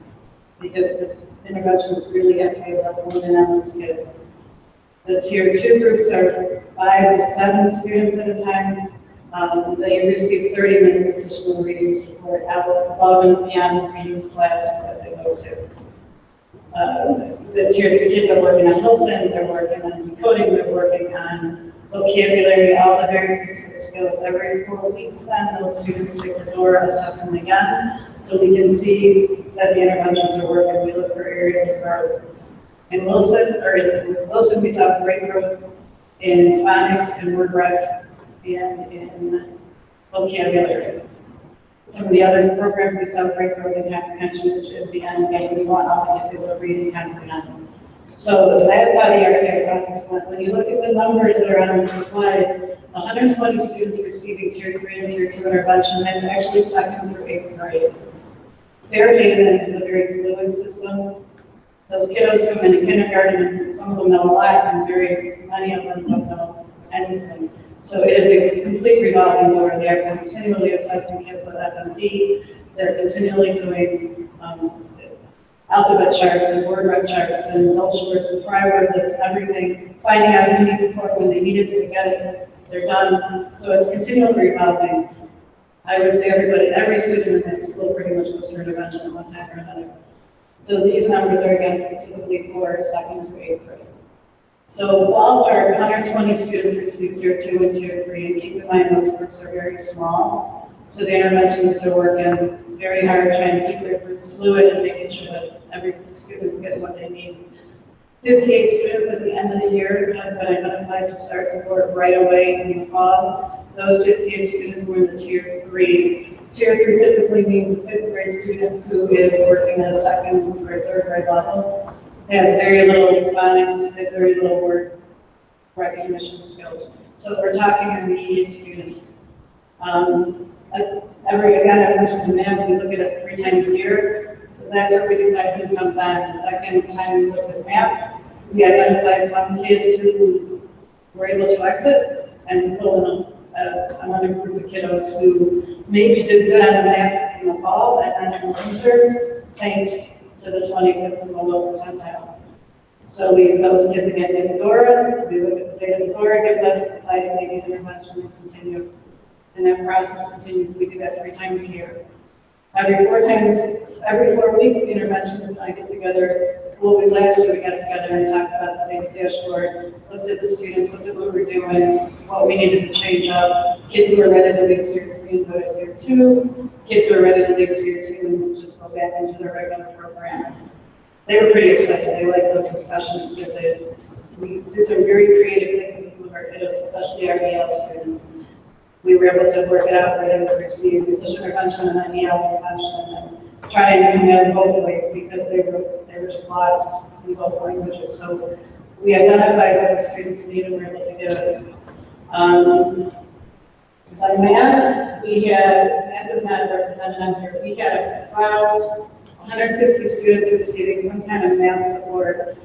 because the interventions really have to be about more than on those kids. The tier 2 groups are 5 to 7 students at a time. They receive 30 minutes additional reading support above and beyond reading classes that they go to. The tier 3 kids are working on Wilson, they're working on decoding, they're working on vocabulary, all the very specific skills. Every 4 weeks then, those students take the DORA assessment again. So we can see that the interventions are working. We look for areas of growth. In Wilson, we saw great growth in phonics and word rec and in vocabulary. Some of the other programs we saw great growth in comprehension, which is the end game. We want all the kids to be able to read and comprehend. So that's how the RTI process went. When you look at the numbers that are on the slide, 120 students receiving tier 3 and tier 2 intervention, that's actually 2nd through 8th grade. Fairhaven is a very fluid system. Those kiddos come into kindergarten and some of them know a lot and many of them don't know anything. So it is a complete revolving door. They are continually assessing kids with FMD. They're continually doing alphabet charts and word rec charts and Dulce words and fry word lists, everything, finding out who needs support when they need it, they get it, they're done. So it's continually revolving. I would say every student in that school pretty much goes through intervention at one time or another. So these numbers are again specifically for 2nd through 8th grade. So ballpark, 120 students receive tier 2 and tier 3, and keep in mind those groups are very small. So the interventionists are working very hard trying to keep their groups fluid and making sure that every student's getting what they need. 58 students at the end of the year have been identified to start support right away in the fall. Those 58 students were in the tier 3. Tier 3 typically means a 5th grade student who is working at a 2nd or 3rd grade level. Has very little phonics, has very little word recognition skills. So we're talking intermediate students. Again, I mentioned the math, we look at it 3 times a year. That's where we decide who comes on. The second time we looked at math, we identified some kids who were able to exit and pull in another group of kiddos who maybe did good on the math in the fall and then in the winter tanked to the 25th and below percentile. So those kids again in DORA, we look at the data the DORA gives us, decide if they need intervention and continue. And that process continues. We do that 3 times a year. Every 4 weeks, the interventionists and I get together. Well, last year we got together and talked about the data dashboard, looked at the students, looked at what we're doing, what we needed to change up. Kids who are ready to leave tier 3 and go to tier 2. Kids who are ready to leave tier 2 and just go back into their regular program. They were pretty excited. They liked those discussions because we did some very creative things with some of our kiddos, especially our EL students. We were able to work it out where they would receive English intervention and then EL intervention and try and come in both ways because they were just lost in both languages. So we identified what the students need and were able to give it. By math, math is not represented on here. We had about 150 students receiving some kind of math support.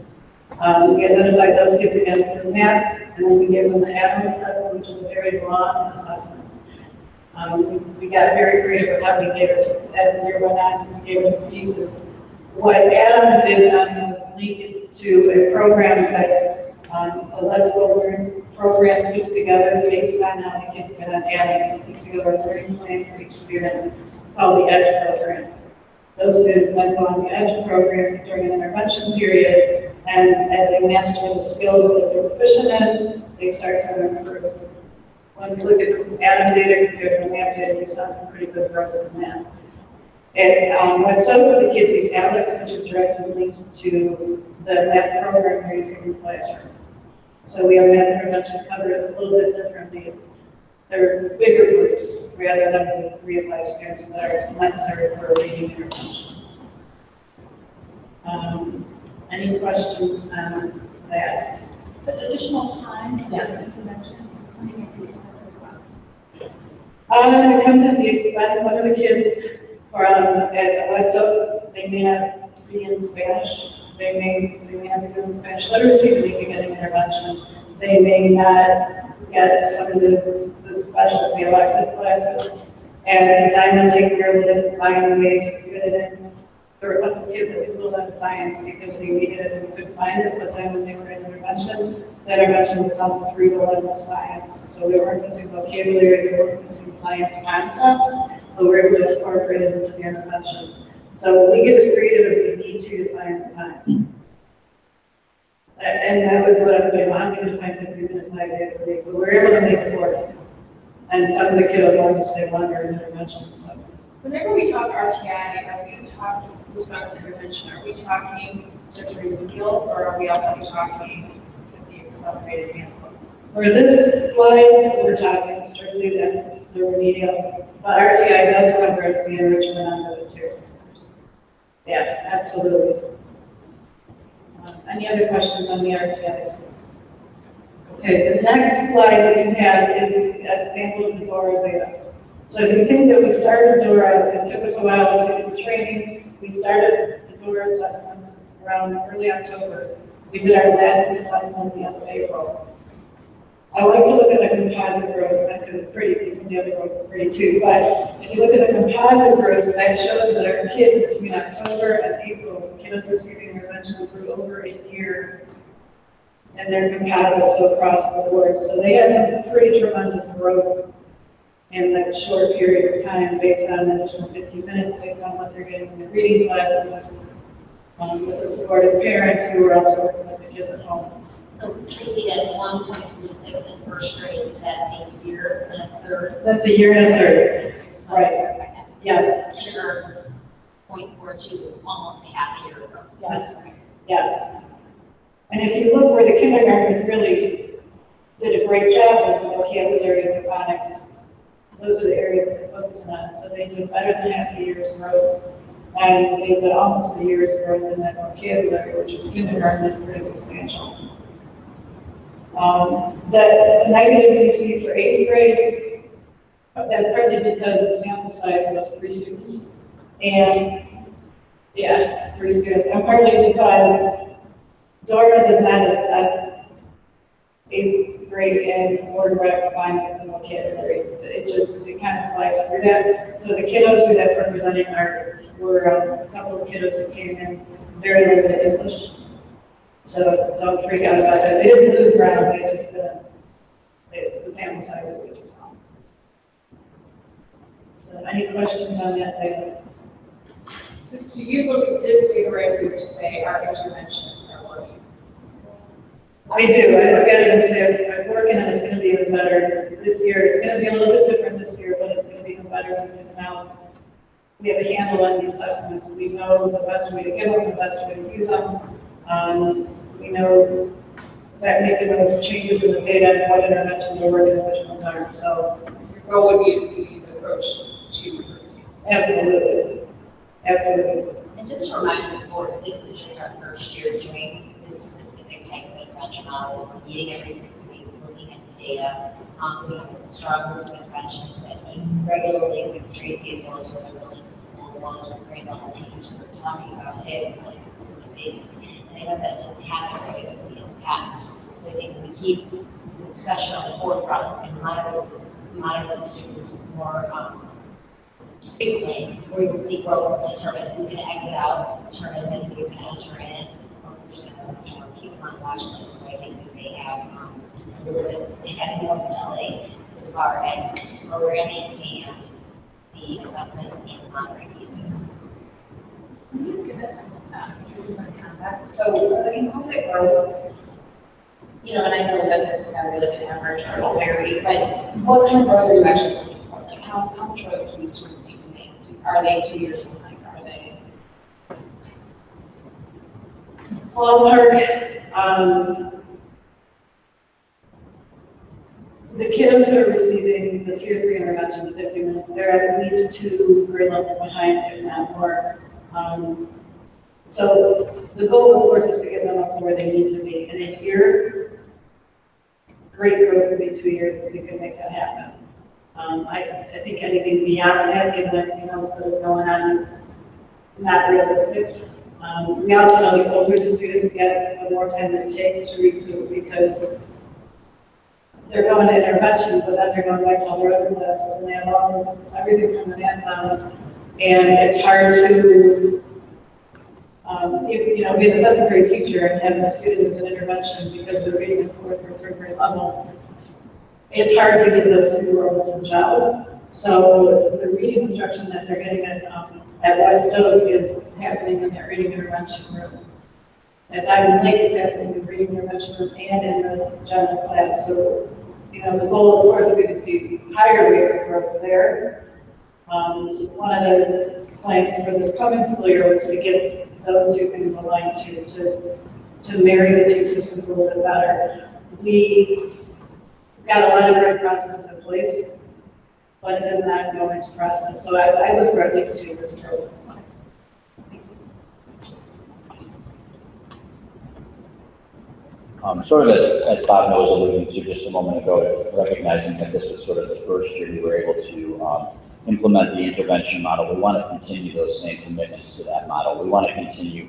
We identified those kids again for math, and then we gave them the Adam assessment, which is a very long assessment. We got very creative with how we gave it as the year went on. We gave them pieces. What Adam did was link it to a program that the Let's Go Learn program puts together based on how the kids did on adding. So it puts together a learning plan for each student called the EDGE program. Those students then go on the EDGE program during an intervention period, and as they master the skills that they're proficient in, they start to improve. When we look at the Adam data compared to the math data, we saw some pretty good growth in math. And what's done for the kids is Alex, which is directly linked to the math program we're using in the classroom. So we have math intervention covered a little bit differently. They're bigger groups rather than the 3 of 5 students that are necessary for a reading intervention. Any questions on that? The additional time, yes, interventions is coming at the expense of It comes at the expense. Some of the kids at West Oak, they may not be in Spanish. They may not be doing Spanish literacy, but they may be getting intervention. They may not get some of the specialty elective classes. And at Diamond Lake, we were able to find ways to fit it in. There were a couple of kids that didn't learn science because they needed it and we couldn't find it, but then when they were in intervention, the intervention was done through the lens of science. So they weren't missing vocabulary, they weren't missing science concepts, but we were able to incorporate it into the intervention. So we get as creative as we need to find the time. And that was what everybody wanted to find 15 minutes 5 days a week, but we were able to make it work. And some of the kiddos wanted to stay longer in intervention. So. Whenever we talk RTI, are we talking response intervention, are we talking just remedial, or are we also talking with the accelerated enhancement? For this slide, we're talking strictly the remedial, but RTI does cover the enrichment under it too. Yeah, absolutely. Any other questions on the RTIs? Okay, the next slide we have is a sample of the DORA data. So if you think that we started DORA, it took us a while to do the training. We started the DORA assessments around early October. We did our last assessment at the end of April. I like to look at the composite growth because it's pretty, because the other growth is pretty too. But if you look at the composite growth, that shows that our kids between October and April, kiddos receiving intervention grew over a year, and their composites across the board. So they had some pretty tremendous growth in that short period of time, based on an additional 15 minutes, based on what they're getting in their reading classes, with the support of parents who are also working with the kids at home. So Tracy, at 1.36 in first grade, is that a year and a third? That's a year and a third. Right. Yes. Kindergarten 0.42 is almost half a year ago. Yes. Yes. And if you look where the kindergartners really did a great job was the vocabulary and the phonics. Those are the areas that they're focusing on. So they did better than half a year's growth. And they did almost a year's growth in that vocabulary, which in kindergarten is pretty substantial. The negatives you see for 8th grade, that's partly because the sample size was 3 students. And yeah, 3 students. And partly because DORA does not assess 8th grade and board rec phonics and vocabulary. It kind of flies through that. So the kiddos who that's representing were a couple of kiddos who came in very limited English. So don't freak out about that. They didn't lose ground, they just, the sample size was way too small. So any questions on that data? So you look at this data right here to say our interventions are working? I do. I look at it and say, if it's working and it's going to be even better this year. It's going to be a little bit different this year, but it's going to be even better because now we have a handle on the assessments. We know the best way to give them, the best way to use them. We know that making those changes in the data and what interventions are working and which ones aren't. So your goal would be to see these approach to recruiting. absolutely. Absolutely. And just to remind the board, this is just our first year doing this specific type of intervention model. We're meeting every 6 weeks, looking at the data. We have a strong group of interventions that meet regularly with Tracy, as well as with our building principal, as well as with grade level teachers who are talking about kids on a consistent basis. And I know that doesn't happen very quickly in the past. So I think we keep the discussion on the forefront and monitor the students more frequently, where you can see growth, determine who's going to exit out, determine who's going to enter in, or who's going to, keep them on watch list. So I think that they have a little bit, it has more fidelity as far as programming and the assessments and monitoring pieces. Can you give us some context? So the composite growth, and I know that this is not really an average or it'll vary, but what kind of growth are you actually looking for? Like how much growth are these students using? Are they 2 years behind? Are they? Ballpark, the kiddos who are receiving the Tier 3 intervention in 15 minutes, they're at least 2 grade levels behind, if not more. So the goal, of course, is to get them up to where they need to be. In a year, great growth would be 2 years if we could make that happen. I think anything beyond that, given everything else that is going on, is not realistic. We also know the older the students get, the more time it takes to recoup because they're going to intervention, but then they're going back to all their other classes and they have all this, everything coming at them. And it's hard to, being a 7th grade teacher and having students in intervention because they're reading at 4th or 3rd grade level, it's hard to get those 2 girls to the job. So the reading instruction that they're getting at White Stove is happening in their reading intervention room. At Diamond Lake, it's happening in the reading intervention room and in the general class. So, the goal, of course, would be to see higher rates of growth there. One of the plans for this coming school year was to get those two things aligned to marry the two systems a little bit better. We've got a lot of great processes in place, but it is an ongoing process, so I look for at least two this year. Sort of as Bob was alluding to just a moment ago, recognizing that this was sort of the first year we were able to implement the intervention model, we want to continue those same commitments to that model. We want to continue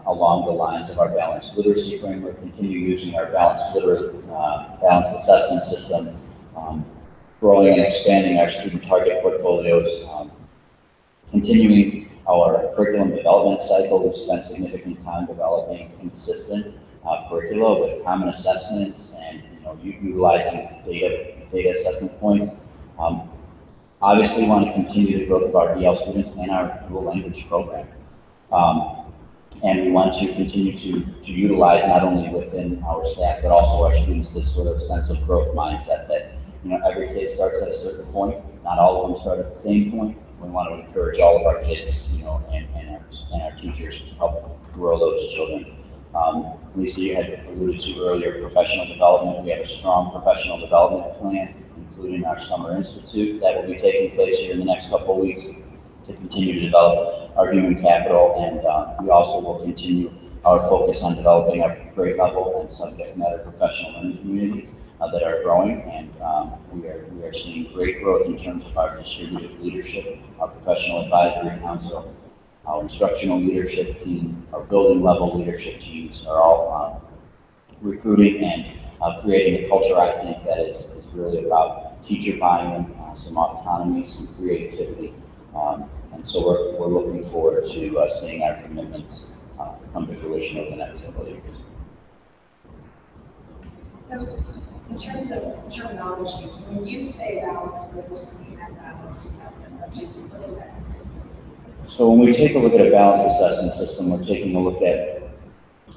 along the lines of our balanced literacy framework, continue using our balanced assessment system, growing and expanding our student target portfolios, continuing our curriculum development cycle. We've spent significant time developing consistent curricula with common assessments and utilizing data assessment points. Obviously, we want to continue the growth of our EL students and our dual language program. And we want to continue to utilize not only within our staff, but also our students, this sort of sense of growth mindset that, every kid starts at a certain point. Not all of them start at the same point. We want to encourage all of our kids, and our teachers to help grow those children. Lisa, you had alluded to earlier professional development. We have a strong professional development plan, including our summer institute that will be taking place here in the next couple of weeks to continue to develop our human capital. And we also will continue our focus on developing our grade level and subject matter professional learning communities that are growing. And we are seeing great growth in terms of our distributed leadership, our professional advisory council, our instructional leadership team, our building level leadership teams are all recruiting and creating a culture, I think, that is really about teacher buy-in, some autonomy, some creativity. And so we're looking forward to seeing our commitments come to fruition over the next several years. So, in terms of terminology, when you say balanced literacy and balanced assessment, what is that? So when we take a look at a balanced assessment system, we're taking a look at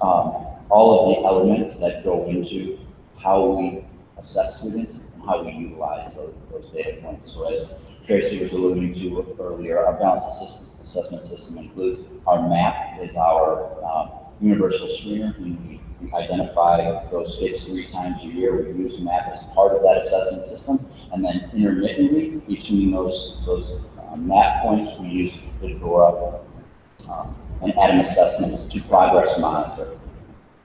all of the elements that go into how we assess students and how we utilize those data points. So as Tracy was alluding to earlier, our balanced assessment system includes our MAP is our universal screener. We identify those kids 3 times a year. We use MAP as part of that assessment system. And then intermittently between those MAP points, we use the DORA and ADAM assessments to progress monitor.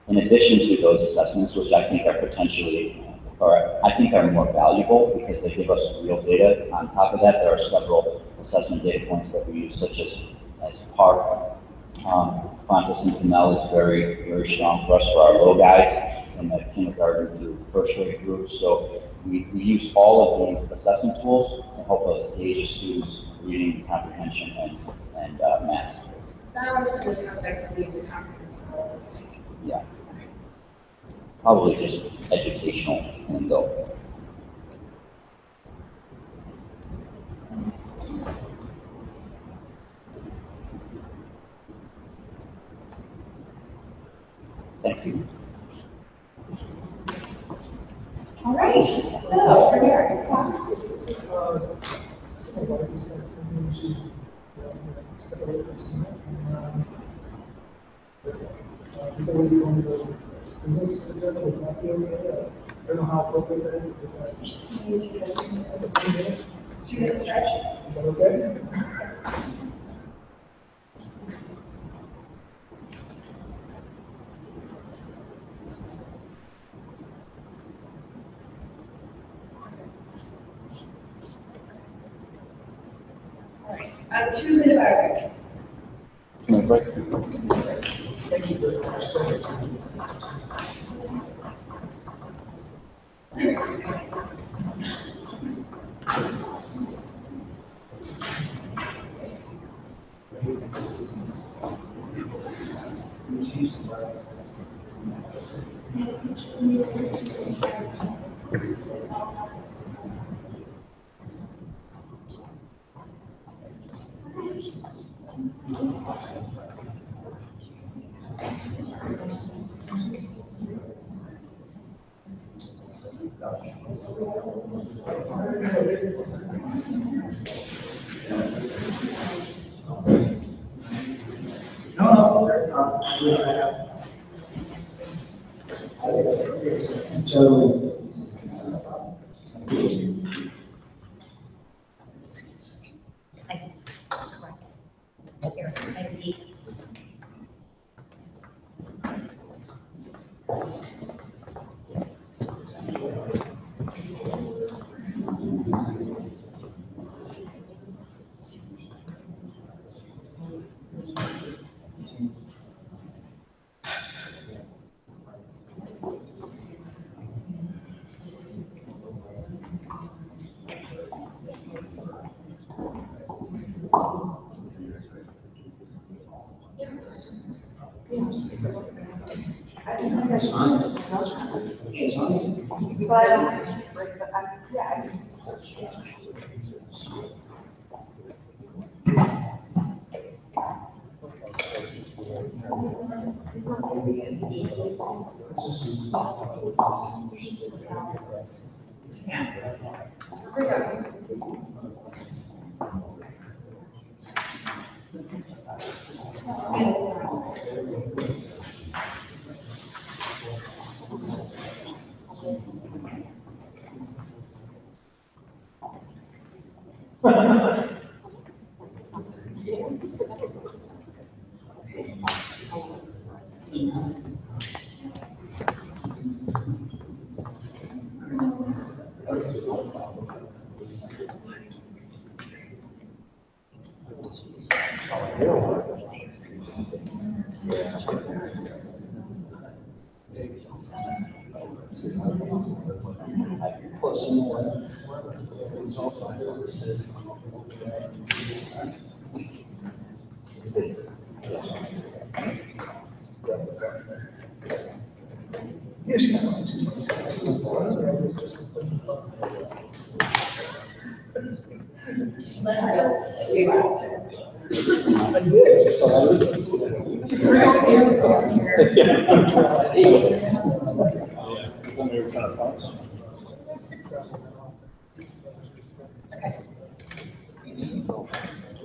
In addition to those assessments, which I think are potentially, or I think are more valuable because they give us real data. On top of that, there are several assessment data points that we use, such as PARC. Fontes and Pinnell is very, very strong for us for our little guys in the kindergarten through first grade group. So we use all of these assessment tools to help us gauge a student's reading, comprehension, and math skills. Balance in the context means comprehensible. Yeah. Probably just educational lingo. Thanks. All right, so for there. Is this agenda with not the area? I don't know how appropriate that is. 2-minute stretch. Is that okay? All right, 2-minute bio break. Thank you very much. So, that's fine. As long as- But I don't have to break, but yeah, I can just search.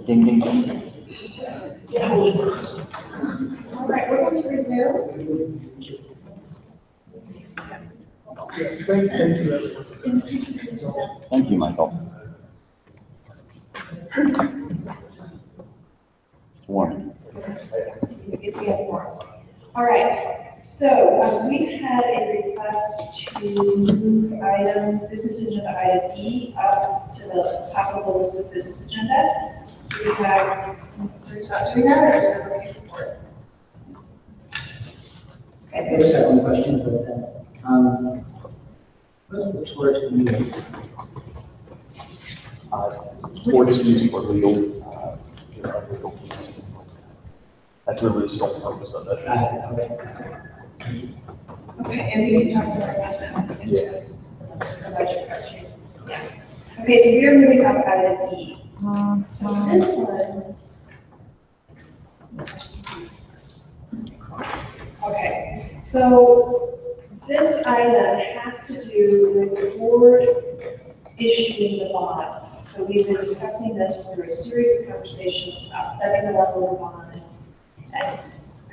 Ding, ding, ding. All right, we're going to resume. Thank you, everyone. Thank you, Michael. Warren. All right, so we had a request to move business agenda item E up to the top of the list of business agenda. We have, concerns about doing that, or is that okay for it? I just have one question about that. What's the tort mean? Tort is used for legal, legal fees. That's really the sole purpose of it. Okay, and we can talk more about that. Yeah. About your question. Yeah. Okay, so we are moving up item E. So this one. Okay, so this item has to do with the board issuing the bonds. So we've been discussing this through a series of conversations about setting the level of bond and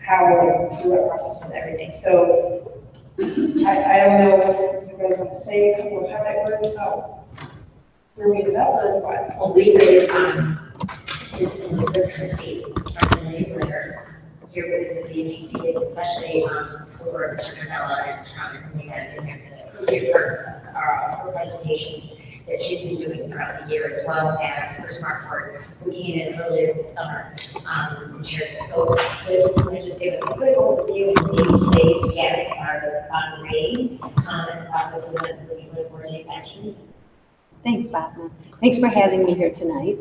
how we're through that process and everything. So I don't know if you guys want to say a couple of highlight words about where we ended up or what. Well, we really, is in the courtesy from the neighborhood here with this ZBT, especially, for Mr. Novella and Strong, and we had our presentations that she's been doing throughout the year, as well as her smart card, who came in earlier this summer, and shared it. So this, I just give us a quick overview of today's status are on rating, and process of the board take action. Thanks, Bob. Thanks for having me here tonight.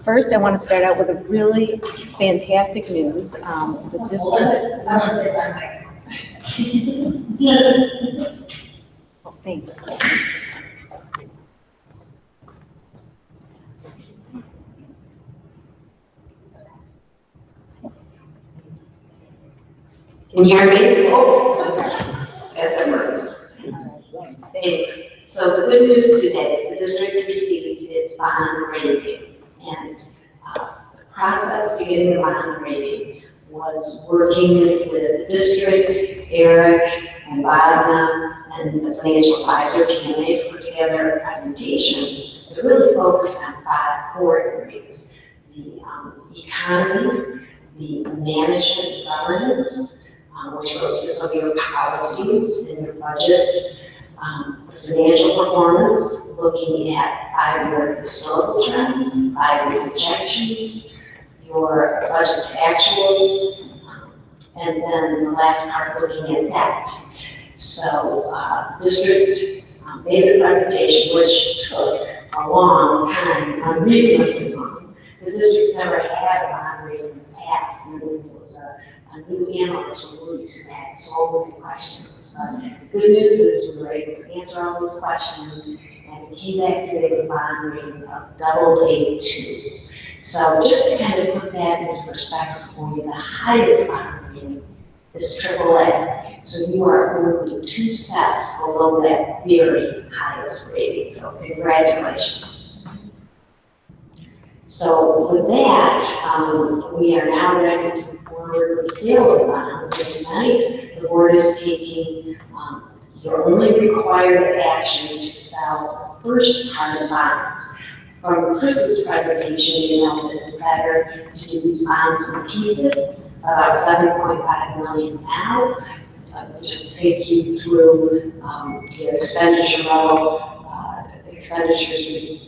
First, I want to start out with a really fantastic news. The district. Oh, thank you. Can you hear me? Oh, yes, it works. Thanks. So the good news today is the district received its bond rating, and the process to getting the bond rating was working with the district, Eric, and Bob and the financial advisor came in to put together a presentation that really focused on 5 core areas: the economy, the management governance, which goes to some of your policies and your budgets, financial performance, looking at 5-year historical trends, 5-year projections, your budget to actual, and then the last part looking at debt. So district made the presentation, which took a long time, unreasonably long. The district's never had a bond rate in the past, and it was a new analyst who really asked so many questions. But the good news is we were able to answer all those questions, and we came back today with a bond rating of AA2. So just to kind of put that into perspective for you, the highest bond rating is AAA. So you are only 2 steps below that very highest rating. So congratulations. So with that, we are now ready to move forward with the sale of bonds. And tonight, the board is taking your only required action to sell the first part of bonds. From Chris's presentation, you know that it's better to do these bonds in pieces, about $7.5 million now, which will take you through the expenditure level, expenditures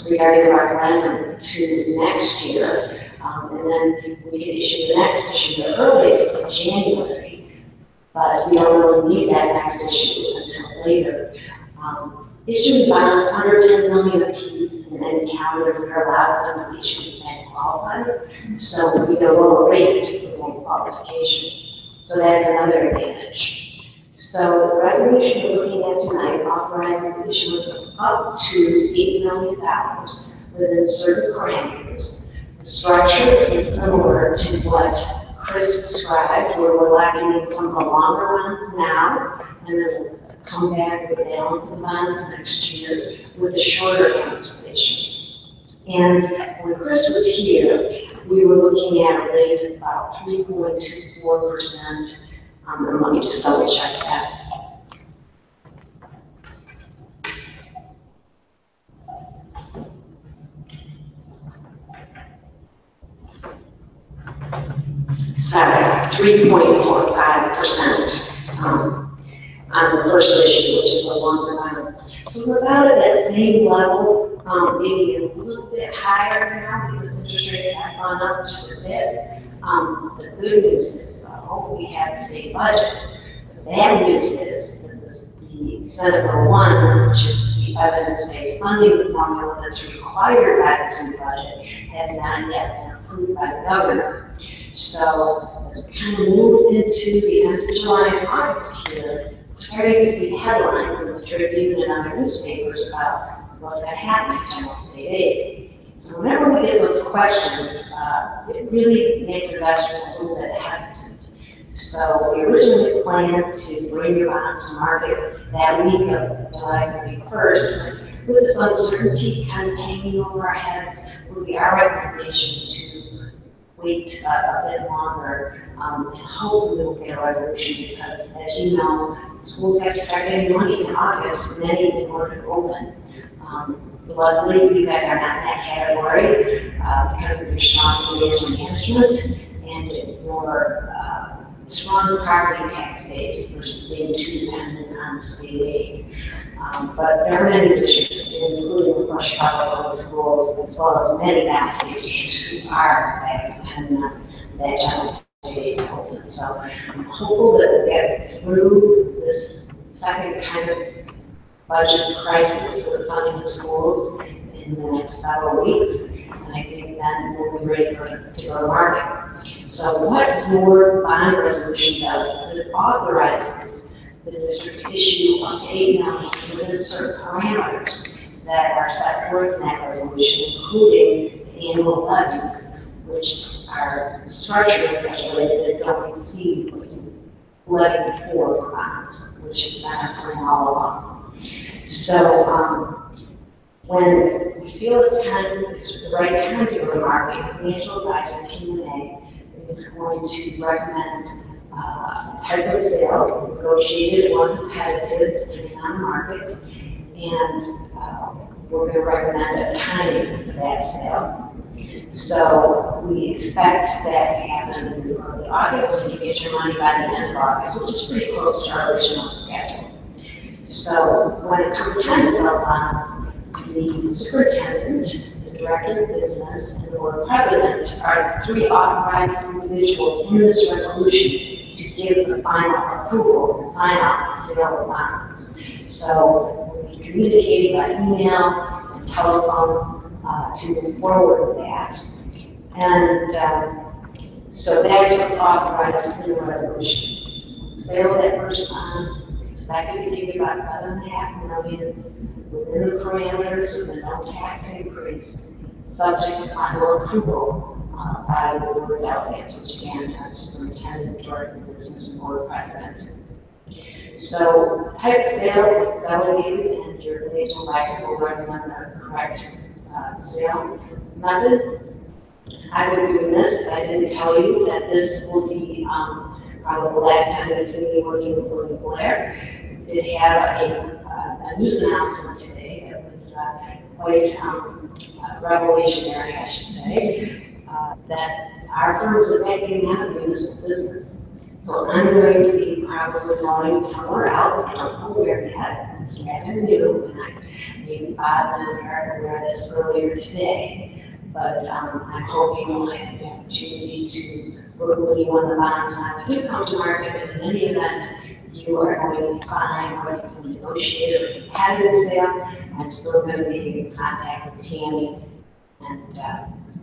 regarding our referendum to next year. And then we can issue the next issue, the earliest in January, but we don't really need that next issue until later. Issuing bonds under $10 million apiece in any calendar year allows them to be issued as bank qualified, so we get a lower rate for bank qualification. So that's another advantage. So the resolution we're looking at tonight authorizes the issuance of up to $8 million within certain parameters. The structure is similar to what Chris described, where we're locking in some of the longer bonds now, and then come back with the balance of bonds next year with a shorter amortization. And when Chris was here, we were looking at a rate of about 3.24%. And let me just double check that. Sorry, 3.45%. On the first issue, which is the longer bonds. So we're about at that same level, maybe a little bit higher now because interest rates have gone up just a bit. The good news is, though, we have the same budget. The bad news is that the Senate 1, which is the evidence-based funding formula that's required by the new budget, has not yet been approved by the governor. So as we kind of moved into the end of July and August here, we're starting to see headlines in the Tribune and other newspapers about what's going to happen to general state aid. So whenever we get those questions, it really makes investors a little bit hesitant. So we originally planned to bring your bonds to market that week of July 31st. But with this uncertainty kind of hanging over our heads, it would be our recommendation to wait a bit longer, and hopefully we'll get a resolution because, as you know, schools have to start getting money in August, many in order to open. Luckily, you guys are not in that category because of your strong financial management and your strong property tax base versus being too dependent on state aid. But there are many districts, including the Brush Public Schools, as well as many downstate districts who are dependent on that general state aid open. So I'm hopeful that we'll get through this second kind of budget crisis for the funding of schools in the next several weeks. And I think then we'll be ready to go to market. So what your bond resolution does is it authorizes the district to issue up to $8 million within certain parameters that are set forth in that resolution, including the annual levies, which are structured in such a way that they don't exceed what you levy for bonds, which is not occurring all along. So when we feel it's the right time to go to market, financial advisor Q&A is going to recommend type of sale, negotiated or competitive, depending on the market. And we're going to recommend a timing for that sale. So we expect that to happen in early August, and you get your money by the end of August, which is pretty close to our original schedule. So when it comes time to sell bonds, the superintendent, the director of business, and the board president are the three authorized individuals in this resolution to give the final approval and sign off the sale of bonds. So we'll be communicating by email and telephone to move forward with that. And so that's what's authorized in the resolution. Sale of that first bond, expected to give about $7.5 million within the parameters of the no tax increase, subject to final approval by the board of delegates, which again has superintendent, director of business, and board president. So type sale is delegated, and your financial advisor will recommend the correct sale method. I would be remiss if I didn't tell you that this will be probably the last time that Cindy working with William Blair. We did have a news announcement today that was quite revolutionary, I should say, that our firm is affecting out of municipal business. So I'm going to be probably going somewhere else. I don't know where yet. It's rather new, and I maybe Bob and Eric aware of this earlier today. But I'm hoping we'll have the opportunity to work with you on the bonds. I do come to market, but in any event, you are going to find or you can negotiate a competitive sale. I'm still going to be in contact with Tammy and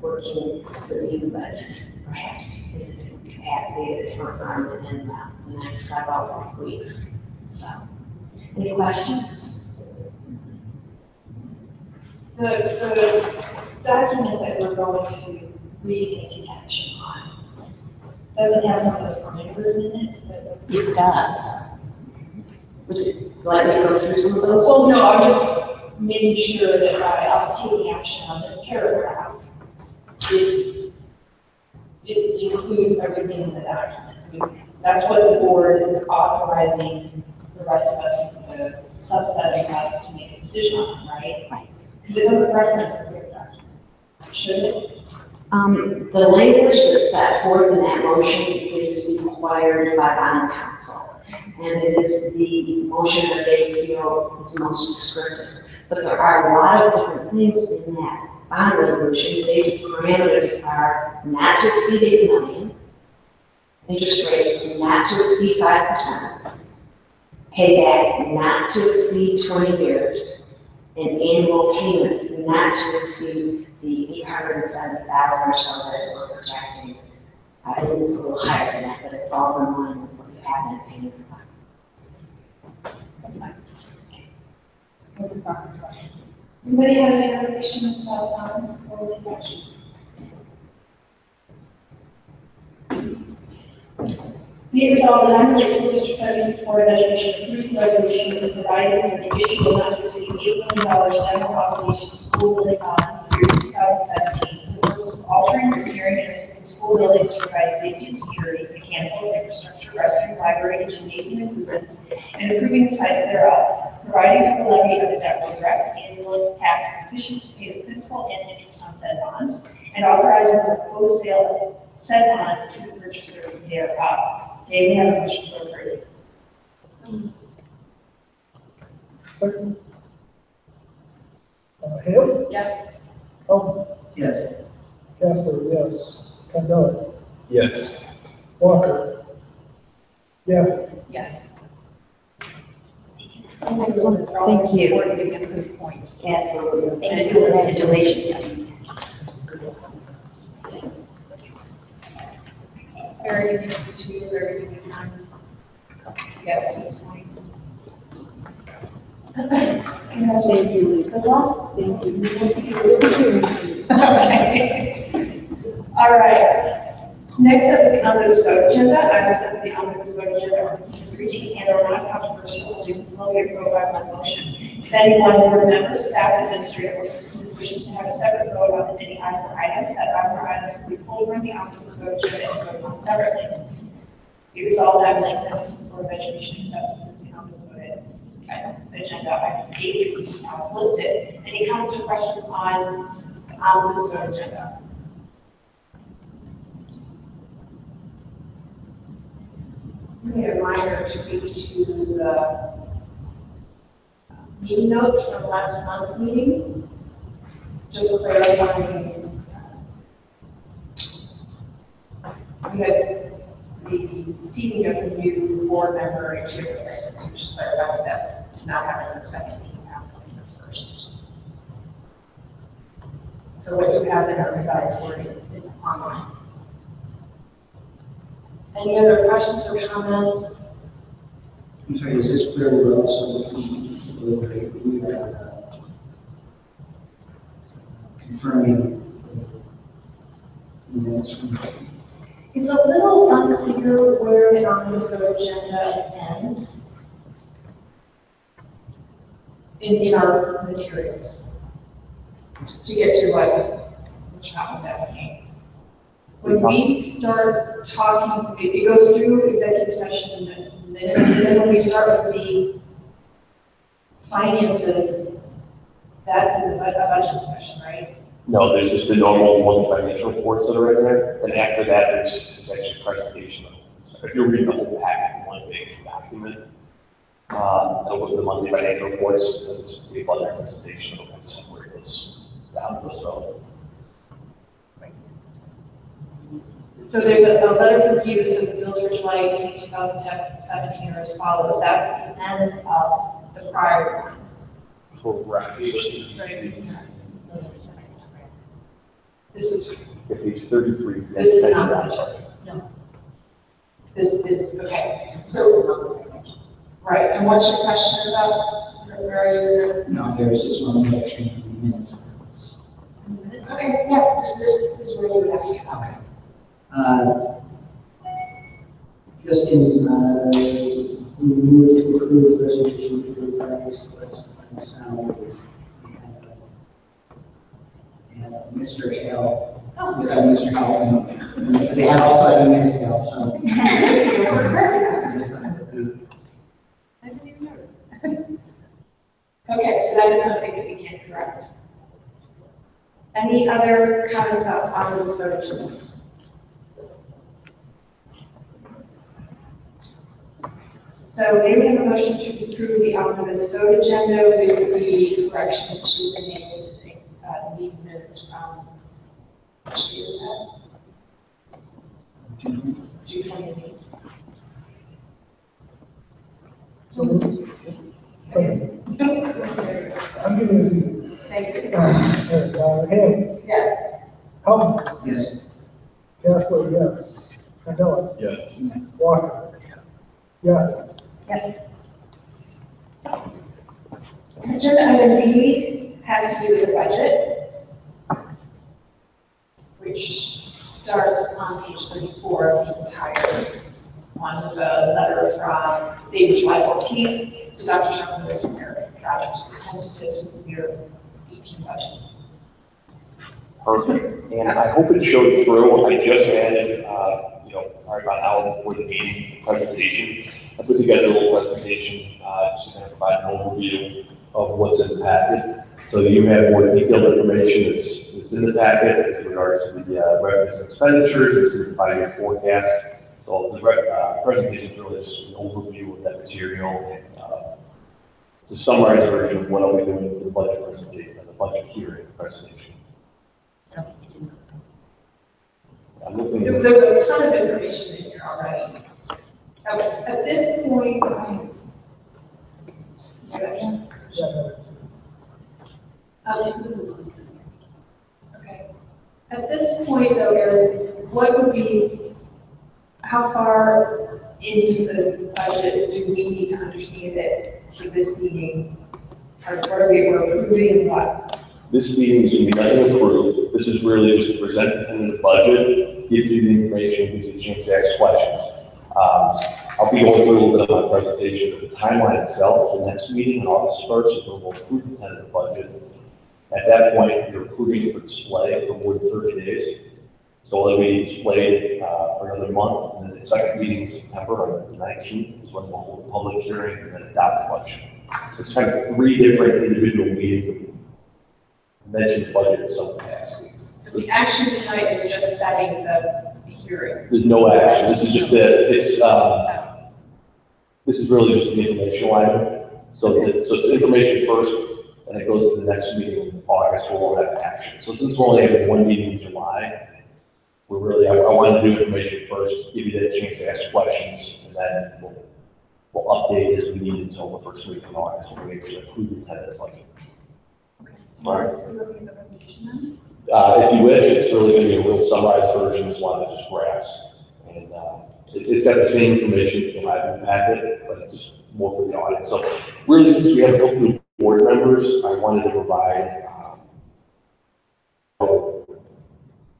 working with you, but perhaps in a capacity at a different firm in the next several weeks. So, any questions? The document that we're going to read and take action on, does it have some of the parameters in it? It does. Would you like me to go through some of those? Well, no, I'm just making sure that by us taking action on this paragraph, it includes everything in the document. I mean, that's what the board is authorizing the rest of us, the subset of us, to make a decision on, right? Right. Because it doesn't reference the bigger document. Should it? The language that's set forth in that motion is required by bond counsel, and it is the motion that they feel is most descriptive. But there are a lot of different things in that bond resolution. The basic parameters are not to exceed 8 million, interest rate not to exceed 5%, payback not to exceed 20 years, and annual payments not to exceed the $870,000 or so that we're projecting. I believe it's a little higher than that, but it falls in line with what you have been paying for. That's fine. What's the process question? Anybody have any other questions about bonds or take action? Be it resolved that Amherst School District 76 Board of Education approves the resolution for providing for the issue of not to exceed $8 million general obligation school building bonds, series 2017, for the purpose of altering, repairing, and improving school buildings to provide safety and security, mechanical infrastructure, restroom, library, and gymnasium improvements, and improving the sites thereof, providing for the levy of a direct annual tax sufficient to pay the principal and interest on said bonds, and authorizing the proposed sale of said bonds to the purchaser thereof. May we have a motion to approve? Second. Hale? Yes. Elton? Yes. Kessler, yes. Kendall? Yes. Walker? Yeah. Yes. Thank you. For giving us those points. Absolutely. And congratulations. Very good to you, very good time. Yes, it's fine. Thank you. Good luck. Thank you. Okay. All right. Next up is the omnibus vote agenda. I will send the omnibus vote agenda on September 13th and are non-controversial will be approved by one motion. If anyone, board member, staff, administrator, or citizen wishes to have a separate vote on any item or items, that item or items will be pulled from the omnibus vote agenda and voted on separately. Be resolved, I would like Census Board of Education accepts this Columbus voted agenda items A through E as listed. Any comments or questions on this vote agenda? A reminder to read to the meeting notes from last month's meeting, just for clarifying. We had the seating of the new board member and chair license, we just clarified that to not have a second meeting after the first. So what you have in our revised wording is online. Any other questions or comments? I'm sorry, is this where we're also deliberating, we are confirming the minutes from It's a little unclear where the omnibus vote agenda ends in our materials. To get to what Mr. Houghton was asking. When we start talking, it goes through executive session in minutes, and then when we start with the finances, that's in the budget session, right? No, there's just the normal one financial reports that are in there, and after that, there's actually a presentation. If you're reading the whole packet in one big document, it'll go to the monthly financial reports, and it's a budget presentation, it'll kind of separate those down to this level. So there's a letter from you that says the bills for July 18, 2017 are as follows. That's the end of the prior one. Correct. This is, Page 33. this is not budget. No. This is, okay. So, right, and what's your question about, where are you? No, there's just one correction in the minutes. It's okay, yeah, this is where you would ask you. Okay. Just in, we move to approve the resolution for the various requests and salaries. And Mr. Hale, we got Mr. Hale, they have also had Ms. Hale, so. Okay, so that is something that we can correct. Any other comments on this vote? So may we have a motion to approve the omnibus vote agenda with the correction to the names of the meeting minutes from, what date is that? June 28th. I'm giving it to you. Thank you. Hale. Yes. Houghton. Yes. Kessler, yes. Candela. Yes. Walker. Yeah. Yes. Agenda item B has to do with the budget, which starts on page 34 of the entire one with a letter from David July 14th to Dr. Sherman Lewis from American Projects, the tentative fiscal year 18 budget. Perfect. And I hope it showed through. I just added, probably about an hour before the meeting presentation. I put together a little presentation, just to kind of provide an overview of what's in the packet. So you have more detailed information that's in the packet with regards to the revenues and expenditures. It's going to provide your forecast. So the presentation is really just an overview of that material and to summarize the version of what I'll be doing for the budget presentation and the budget hearing presentation. I'm looking. There's a ton of information in here already. At this point, okay. At this point, though, Erin, what would be, how far into the budget do we need to understand it for this meeting? Or what are we approving and what? This meeting is going to be nothing approved. This is really just to present the budget, give you the information, give you a chance to ask questions. I'll be going through a little bit of my presentation, but the timeline itself, the next meeting on August 1st, is when we'll approve the tentative budget. At that point, you're approving it for display for more than 30 days. So it'll be displayed for another month, and then the second meeting in September, on the 19th, is when we'll hold a public hearing and then adopt the budget. So it's kind of 3 different individual meetings that mention budget in some capacity. The action tonight is just setting the hearing. There's no action. This is just this is really just an informational item. So it's information first, and it goes to the next meeting in August where we'll have action. So since we're only having 1 meeting in July, I wanted to do information first, give you the chance to ask questions, and then we'll update as we need until the first week in August when we actually approve the tentative budget. All right. If you wish, it's really going to be a real summarized version, is one that just graphs. And it's got the same information you'll have in the packet, but it's just more for the audience. So really, since we have a couple of board members, I wanted to provide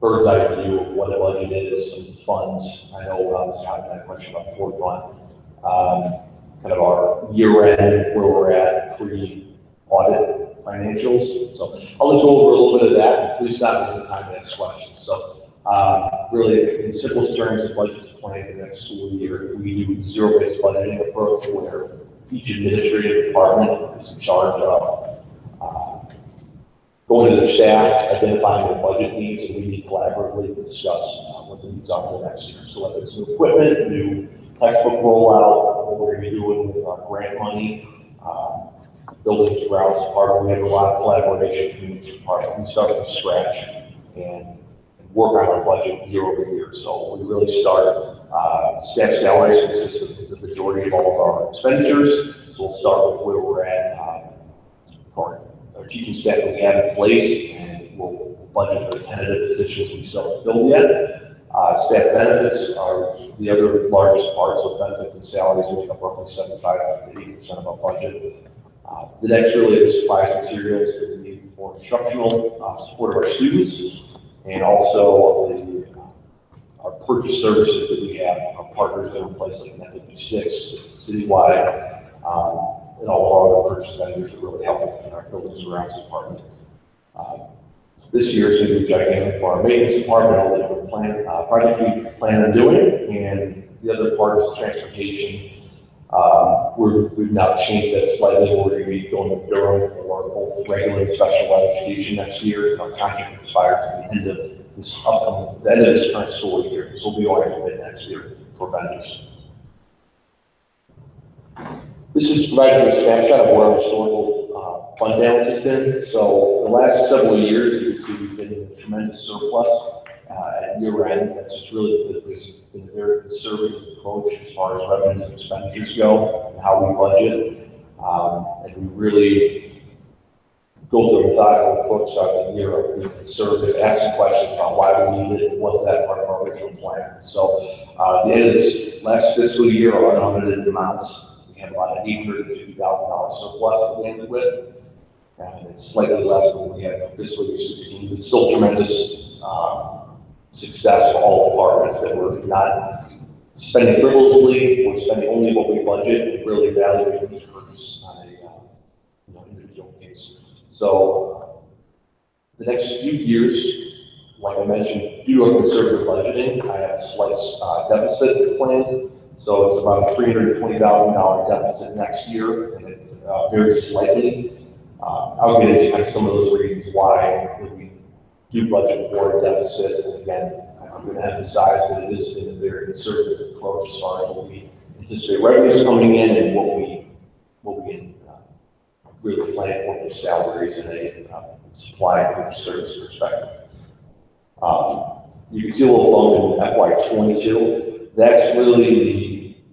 bird's eye view of what a budget is, some funds. I know Scott had a question about the board fund. Kind of our year end, where we're at pre-audit financials. So I'll just go over a little bit of that, and please stop at the time to ask questions. So really, in simplest terms, the budget's planned for the next school year. We do zero-based budgeting approach where each administrative department is in charge of going to their staff, identifying their budget needs, and we need collaboratively to discuss what the needs are for the next year. So whether it's new equipment, new textbook rollout, what we're going to be doing with our grant money, buildings, grounds department, we have a lot of collaboration between each department. We start from scratch and work on our budget year over year. So we really start, staff salaries consist of the majority of all of our expenditures. So we'll start with where we're at, our teaching staff that we have in place, and we'll budget for the tentative positions we still haven't filled yet. Staff benefits are the other largest parts of benefits and salaries, make up roughly 75 to 80% of our budget. The next really is supplies, materials that we need for instructional support of our students, and also our purchase services that we have, our partners that are in place like Method 6, Citywide, and all of our other purchase vendors that really help in our buildings around the department. This year is going to be gigantic for our maintenance department, all the project we plan on doing, and the other part is transportation. We've now changed that slightly. We're going to be going to Durham for both regular and special education next year. Our contract expires at the end of this current school year, so we'll be going to bid next year for vendors. This just provides a snapshot of where our historical fund balance has been. So the last several years, you can see we've been in a tremendous surplus at year end. That's just really because we've been a very conservative approach as far as revenues and expenditures go and how we budget. And we really go through a methodical approach throughout the year of being conservative, asking questions about why we need it, was that part of our original plan. So at the end of this last fiscal year, our unaudited amounts, we had about an $850,000 surplus that we ended with. And it's slightly less than what we had in fiscal year 16, but still tremendous success for all departments that we're not spending frivolously, we're spending only what we budget and really evaluating each purchase on a individual case. So the next few years, like I mentioned, due to our conservative budgeting, I have a slight deficit planned. So it's about a $320,000 deficit next year, and it varies slightly. I'll get into kind of some of those reasons why we do budget for a deficit. And again, I'm going to emphasize that it has been a very conservative approach as far as what we anticipate revenues coming in and what we really plan for the salaries and a supply and service perspective. You can see a little bump in FY22. That's really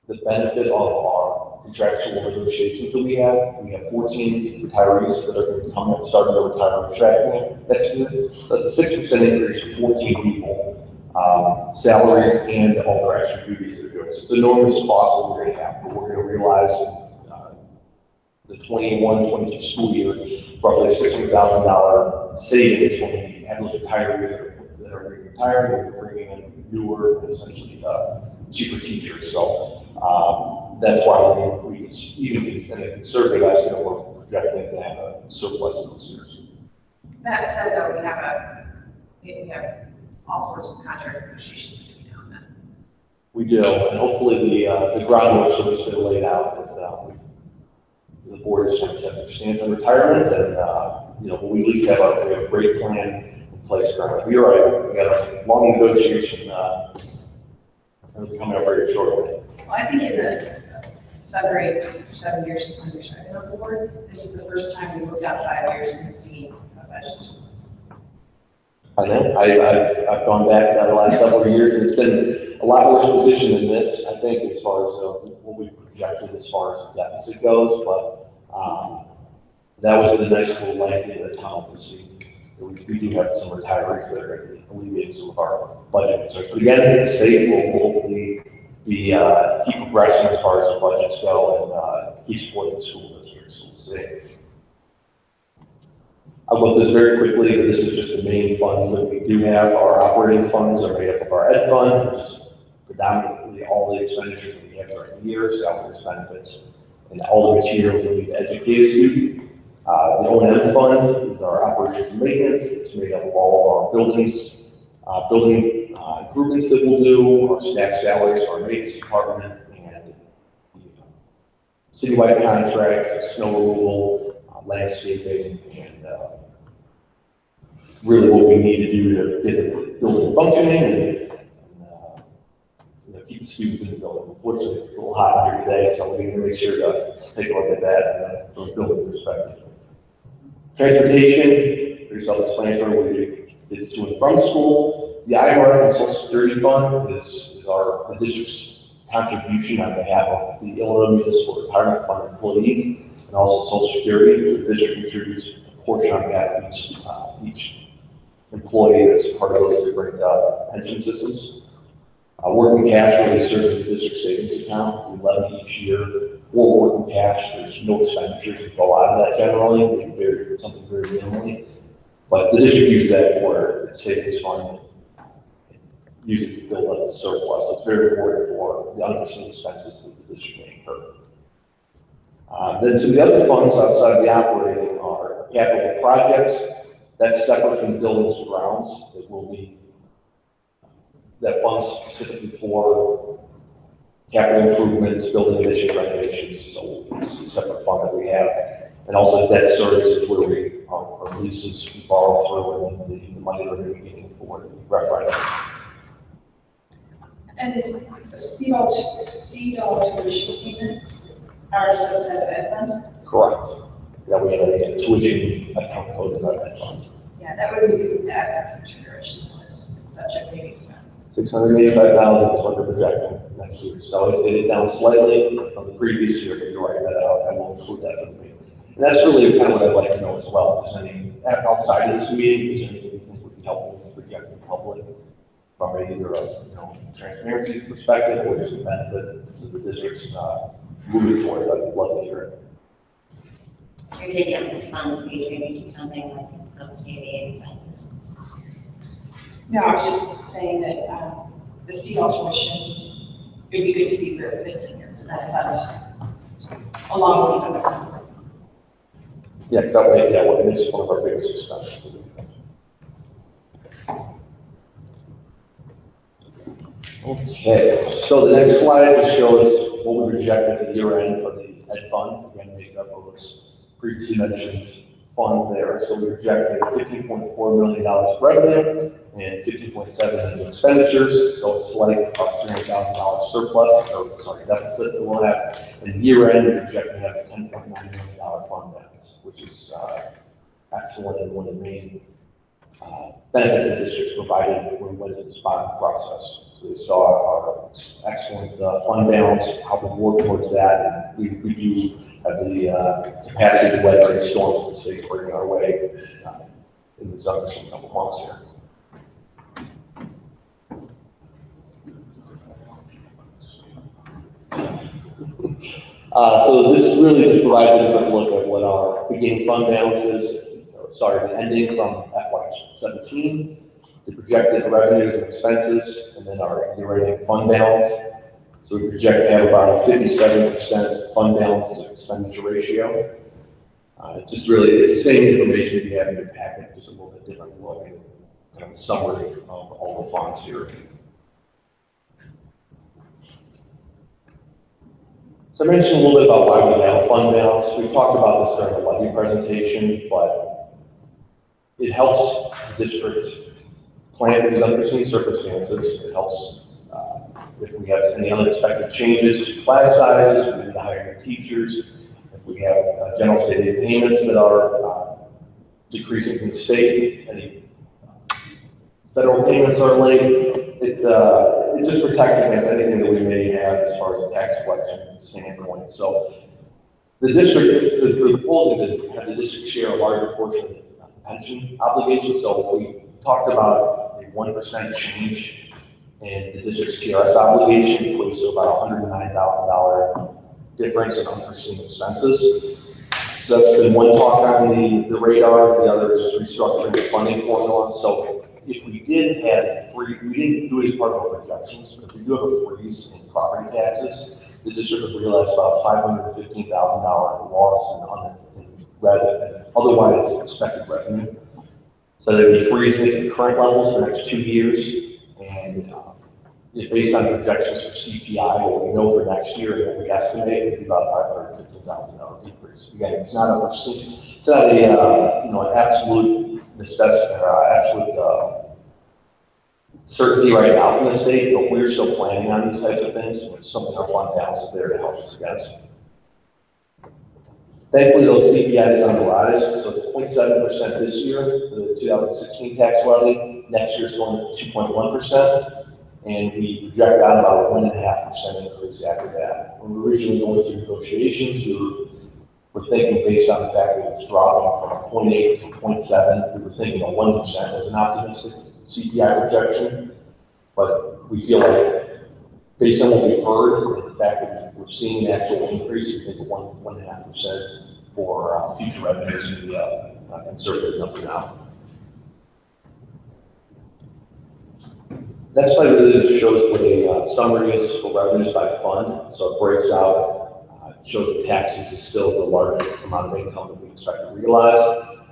the benefit of our contractual negotiations that we have. We have 14 retirees that are going to come and start their retirement tracking next year. That's a 6% increase for 14 people, salaries and all their extra duties that they're doing. So it's enormous cost that we're going to have, but we're going to realize the 21-22 school year, roughly $600,000 savings when we have those retirees that are retiring, we're bringing in newer and essentially cheaper teachers. So that's why we even in a conservative estimate, we're projecting to have a surplus in those years. That said, though, we have all sorts of contract negotiations between now and then. We do, and hopefully the groundwork sort of been laid out that the board is trying to set their stance on retirement, and we at least have we have a great plan in place currently. You're right, we got a long negotiation coming up very shortly. Well, I think in the 7 years under I've been on the board, this is the first time we looked out 5 years and seen a budget surplus. I know, I've gone back the last several years, and it's been a lot worse position than this, I think, as far as what we projected as far as the deficit goes, but that was the nice little light in the tunnel to see. We do have some retirees that are going to be alleviating some of our budget concerns. But again, the state will hopefully be keep progressing as far as the budgets go and keep supporting the school districts. So we'll see. I'll go through this very quickly, but this is just the main funds that we do have. Our operating funds are made up of our ed fund, which is predominantly all the expenditures that we have throughout the year, salaries, benefits, and all the materials that we need to educate a student. The O&M fund is our operations and maintenance. It's made up of all of our buildings, building improvements that we'll do, our staff salaries, our maintenance department, and citywide contracts, snow removal, landscaping, and really what we need to do to get the building functioning and keep the students in the building. Unfortunately, it's a little hot here today, so we need to make sure to take a look at that from a building perspective. Transportation, pretty self-explanatory, we do it's to and from school. The IRA and Social Security Fund is the district's contribution on behalf of the Illinois Municipal Retirement Fund employees and also Social Security. The district contributes a portion on behalf of each employee that's part of those different pension systems. Working cash really serves as the district savings account. We levy each year for working cash. There's no expenditures that go out of that generally. We do something very minimally. But the district uses that for its savings fund, use it to build up the surplus. It's very important for the unforeseen expenses that the district may incur. Then some of the other funds outside of the operating are capital projects. That's separate from buildings and grounds. It will be that fund specifically for capital improvements, building additions, renovations. So it's a separate fund that we have. And also debt services where our leases we borrow through and the money that we're getting for the referendum. And the CDOL tuition payments are a subset of ed fund? Correct. Yeah, we have a tuition account code in that fund. Yeah, that would be good to add that consideration list. It's such a big expense. 685,000 is what they're projecting next year. So it is down slightly from the previous year, but you're right, that I will include that with me. And that's really kind of what I'd like to know as well. If there's any, outside of this meeting, if there's anything you think would be helpful to project the public from either a transparency perspective or just a benefit to the district's moving towards, I'd love to hear it. You're taking this funds, we can do something like outstanding expenses. No, I was just saying that the CDOL tuition, it would be good to see where we're fixing it, so that fund, along with these other funds. Yeah, exactly. Yeah, well, it's one of our biggest expenses. Okay, so the next slide just shows what we project at the year end for the ed fund. Again, made up of those previously mentioned funds there. So we projected $15.4 million revenue and $15.7 million expenditures. So a slight about $300,000 surplus, or sorry, deficit that we'll have. And year end, we project to have a $10.9 million fund balance, which is excellent and one of the main benefits the districts provided when we went through this bond process. So they saw our excellent fund balance, how we work towards that, and we do have the capacity to weather any storms that the state's bringing our way in the summer, some couple months here. So this really just provides a different look at what our beginning fund balance is, the ending from FY17, the projected revenues and expenses, and then our year-ending fund balance. So we project to have about a 57% fund balance to expenditure ratio. Just really the same information you have in your packet, just a little bit different look and kind of summary of all the funds here. So I mentioned a little bit about why we have a fund balance. We talked about this during the levy presentation, but it helps the district plan for these unforeseen circumstances. It helps if we have any unexpected changes to class sizes, we need to hire new teachers, if we have general state aid payments that are decreasing from the state, any federal payments are late, it just protects against anything that we may have as far as a tax collection standpoint. So the district, the proposal is to have the district share a larger portion of the pension obligation. So we talked about a 1% change in the district's TRS obligation equates to about $109,000 difference in unforeseen expenses. So that's been one talk on the radar. The other is just restructuring the funding formula. So if we did have we didn't do it as part of our projections, but if we do have a freeze in property taxes, the district would realize about $515,000 loss in rather than otherwise expected revenue. So they'd be freezing at the current levels for the next 2 years. And based on projections for CPI, what we know for next year and what we estimate would be about $515,000 decrease. Again, it's not a it's not a an absolute necessity or absolute certainty right now from the state, but we're still planning on these types of things. And it's something our fund balance is there to help us against. Thankfully, those CPI is on the rise, so it's 0.7% this year for the 2016 tax levy. Next year it's going to 2.1%, and we project out about a 1.5% increase after that. When we were originally going through negotiations, we were thinking based on the fact that it was dropping from 0.8 to 0.7, we were thinking a 1% was an optimistic CPI projection, but we feel like based on what we've heard and the fact that we're seeing an actual increase, we think a 1.5% for future revenues would be a conservative number now. Next slide really just shows what a summary is for revenues by fund. So it breaks out, shows the taxes is still the largest amount of income that we expect to realize.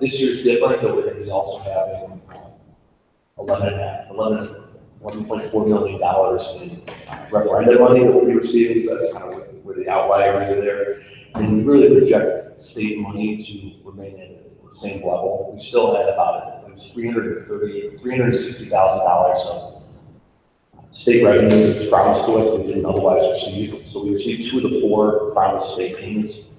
This year's different, but we're going to be also having $11.4 million in referendum money that we'll be receiving, so that's kind of where the outlier is there. And we really project state money to remain at the same level. We still had about, it was $360,000 of state revenue that was promised to us that we didn't otherwise receive. So we received 2 of the 4 promised state payments,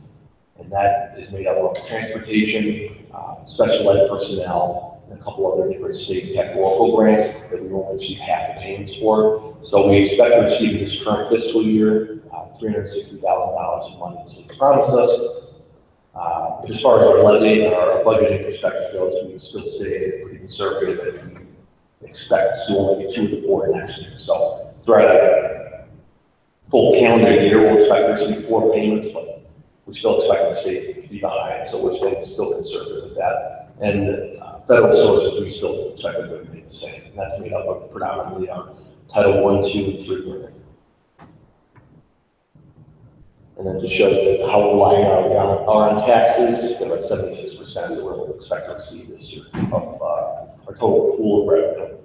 and that is made up of transportation, special ed personnel, and a couple other different state categorical grants that we only receive half the payments for. So we expect to receive this current fiscal year $360,000 in money the state promised us. But as far as our levy and our budgeting perspective goes, we can still say pretty conservative that we expect to only get 2 of the 4 next year. So throughout a full calendar year, we'll expect to receive 4 payments, but we still expect the state to be behind, so we're still conservative with that. And federal sources, we still expect them to remain the same. And that's made up of predominantly our Title I, II, and III. And then just shows that how relying are on taxes. They're at 76% that we'll expect to receive this year of our total pool of revenue.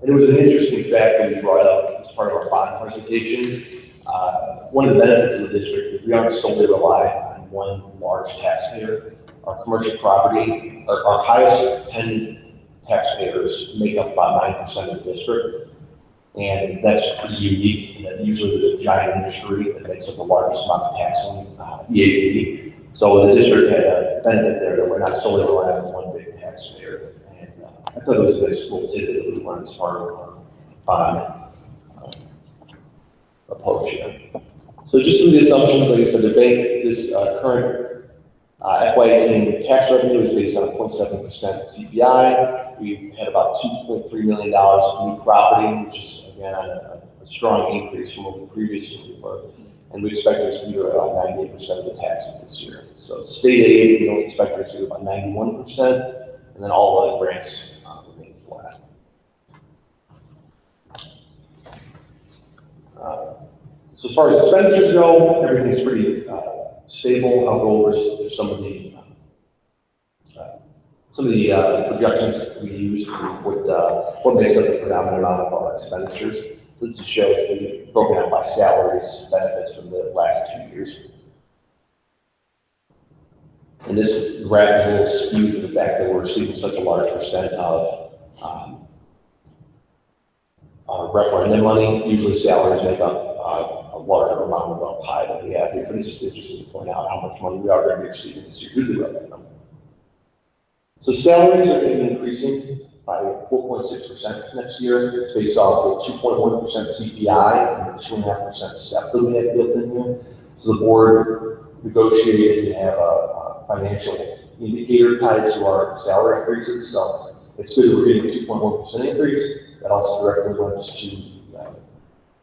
And it was an interesting fact that we brought up as part of our bond presentation. One of the benefits of the district is we aren't solely reliant on one large taxpayer. Our commercial property, our highest 10 taxpayers make up about 9% of the district. And that's pretty unique, and that usually there's a giant industry that makes up the largest amount of taxing EAP. So the district had a benefit there that we're not solely reliant on one big taxpayer. And I thought it was a nice little tidbit that we learned as part of our approach here. So just some of the assumptions, like I said, the bank, this current FY18 tax revenue is based on a 0.7% CPI. We've had about $2.3 million of new property, which is again a strong increase from what we previously were. And we expect to receive about 98% of the taxes this year. So state aid, we don't expect to receive about 91%, and then all other grants remain flat. So as far as expenditures go, everything's pretty stable. I'll go over some of the some of the projections we use with what makes up the predominant amount of our expenditures. So this shows the broken out by salaries, benefits from the last 2 years. And this graph is a little skewed to the fact that we're receiving such a large percent of referendum money. Usually salaries make up a larger amount of the pie that we have here, but it's just interesting to point out how much money we are going to be receiving this year due to the referendum. So salaries are going to be increasing by 4.6% next year. It's based off the 2.1% CPI and the 2.5% step that we have built in here. So the board negotiated and have a financial indicator tied to our salary increases. So it's good that we're getting a 2.1% increase. That also directly went to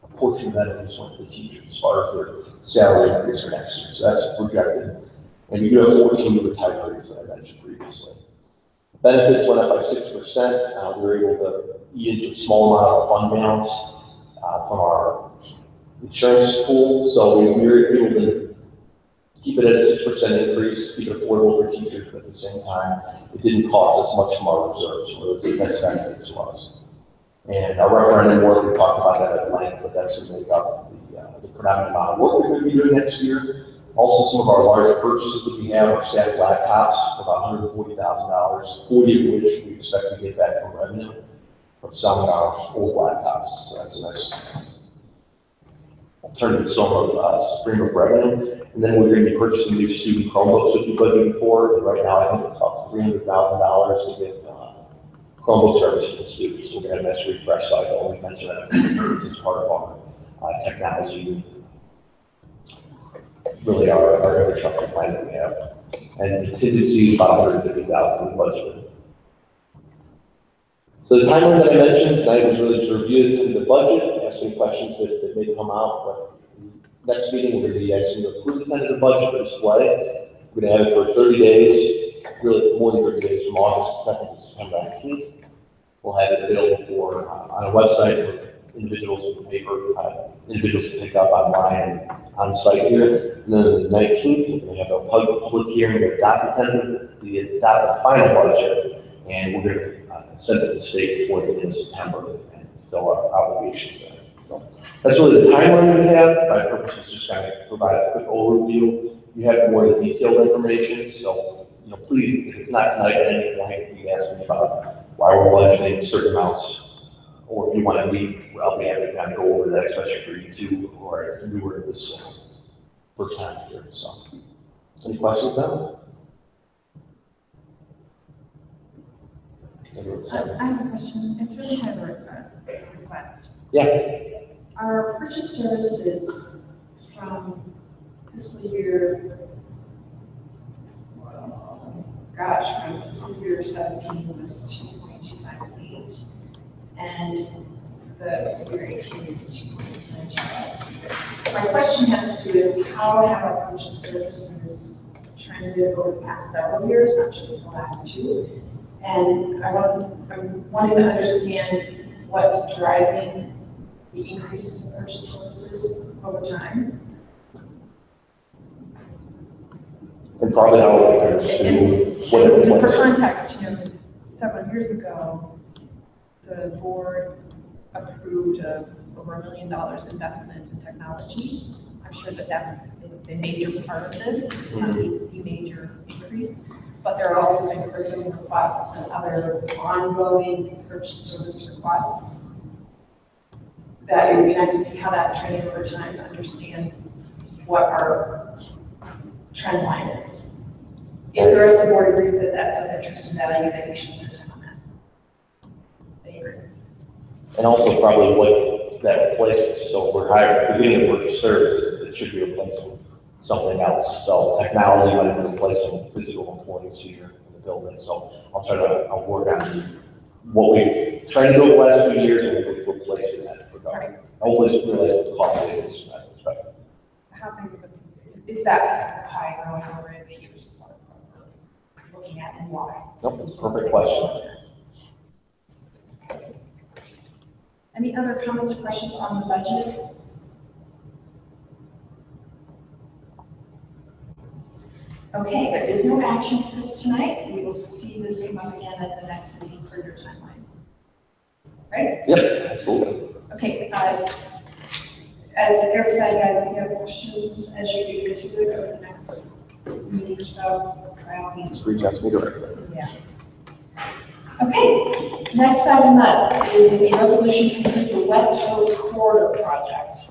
a portion of that just went to the teachers as far as their salary increase for next year. So that's projected. And we do have 14 new retirees that I mentioned previously. Benefits went up by 6%. We were able to eat into a small amount of fund balance from our insurance pool. So we were able to keep it at a 6% increase, keep it affordable for teachers, but at the same time, it didn't cost us much from our reserves. So it was a nice benefit to us. And our referendum work, we talked about that at length, but that's to make up the predominant amount of work we're going to be doing next year. Also, some of our larger purchases that we have are static laptops for about $140,000, 40 of which we expect to get back from revenue from selling our old laptops. So that's a nice alternative stream of revenue. And then we're going to be purchasing new student Chromebooks, which we budgeted for. And right now, I think it's about $300,000 to get Chromebook service for the students. So we're going to have a nice refresh cycle. We mentioned that as part of our technology. Really our infrastructure plan that we have. And contingency is about $150,000 budget. So the timeline that I mentioned tonight was really to review the budget, ask any questions that may come out. But next meeting, we're going to be actually approve the tentative budget for display. We're going to have it for 30 days, really more than 30 days from August 2nd to September 19th. We'll have it available for on a website for individuals with paper, individuals to pick up online and on site here. And then on the 19th, we're going to have a public hearing to adopt the final budget, and we're going to send it to the state before the end of September and fill our obligations there. So that's really the timeline we have. My purpose is just kind of provide a quick overview. You have more of the detailed information, so please, if it's not tonight at any point, you can ask me about why we're budgeting certain amounts, or if you want to meet, I'll be happy to kind of go over that, especially for you two, or if you were this first time here. So, any questions now? I have a question. It's really kind of a request. Yeah. Our purchase services from fiscal year, from fiscal year 17 was 2.258, and the fiscal year 18 is 2.92. My question has to do with how have our purchase services trended over the past several years, not just the last two. And I'm wanting to understand what's driving the increases in purchase services over time. And probably how we're going to And for context, several years ago, the board approved over $1 million investment in technology. I'm sure that that's a major part of this, the major increase. But there are also been curriculum requests and other ongoing purchase service requests that it would be nice to see how that's trending over time to understand what our trend line is. If the rest of the board agrees that that's of interest and value, then we should spend time on that. I agree. And also probably what that replaces. So we're beginning of purchase services, it should be replacing something else. So technology might be replacing physical employees here in the building. So I'll work on what we've tried to do over the last few years and we'll replace that. Hopefully just realize the cost savings from that perspective. How big of a is that piece of the pie growing over the years? Looking at and why? Nope, that's a perfect question. Any other comments or questions on the budget? Okay, there is no action for this tonight. We will see this come up again at the next meeting for your timeline. Right? Yep, absolutely. Okay, as Eric said, guys, if you have questions as you get into it over the next meeting or so, by all means. Just reach out to me directly. Yeah. Okay, next item up is a resolution to approve the West Road Corridor project.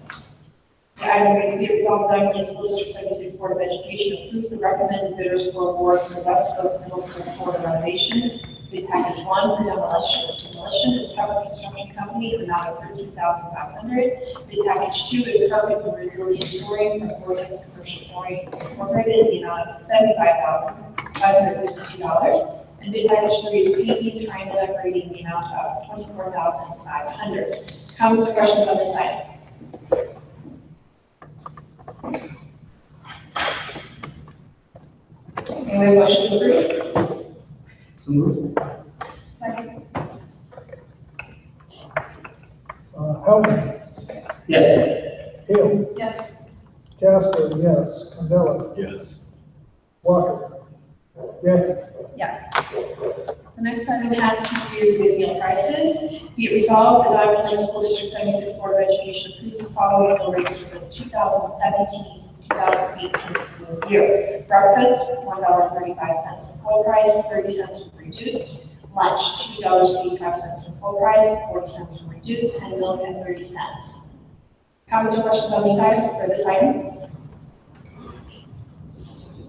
The item is be resolved that the School District 76 Board of Education approves the recommended bidders for award for the West Road Middle School corridor renovations. Bid package 1 for demolition is Cover Construction Company, an amount of $13,500. Bid package 2 is Carpet and Resilient Flooring from Vortex Commercial Flooring Incorporated, in the amount of $75,552. And bid package 3 is painting, triangle decorating, in the amount of $24,500. Comments or questions on this item? Any motion to approve? Second. Helen, Yes. Hill, Yes. Castro, yes. Candela, Yes. Walker, Gay, Yes. The next item has to do with meal prices. Be it resolved, the Diamond Lake School District 76 Board of Education approves the following meal rates for the 2017-2018 school year. Breakfast, $1.35 in full price, 30 cents in reduced. Lunch, $2.85 in full price, 40 cents in reduced, and milk at 30 cents. Comments or questions on these items, for this item?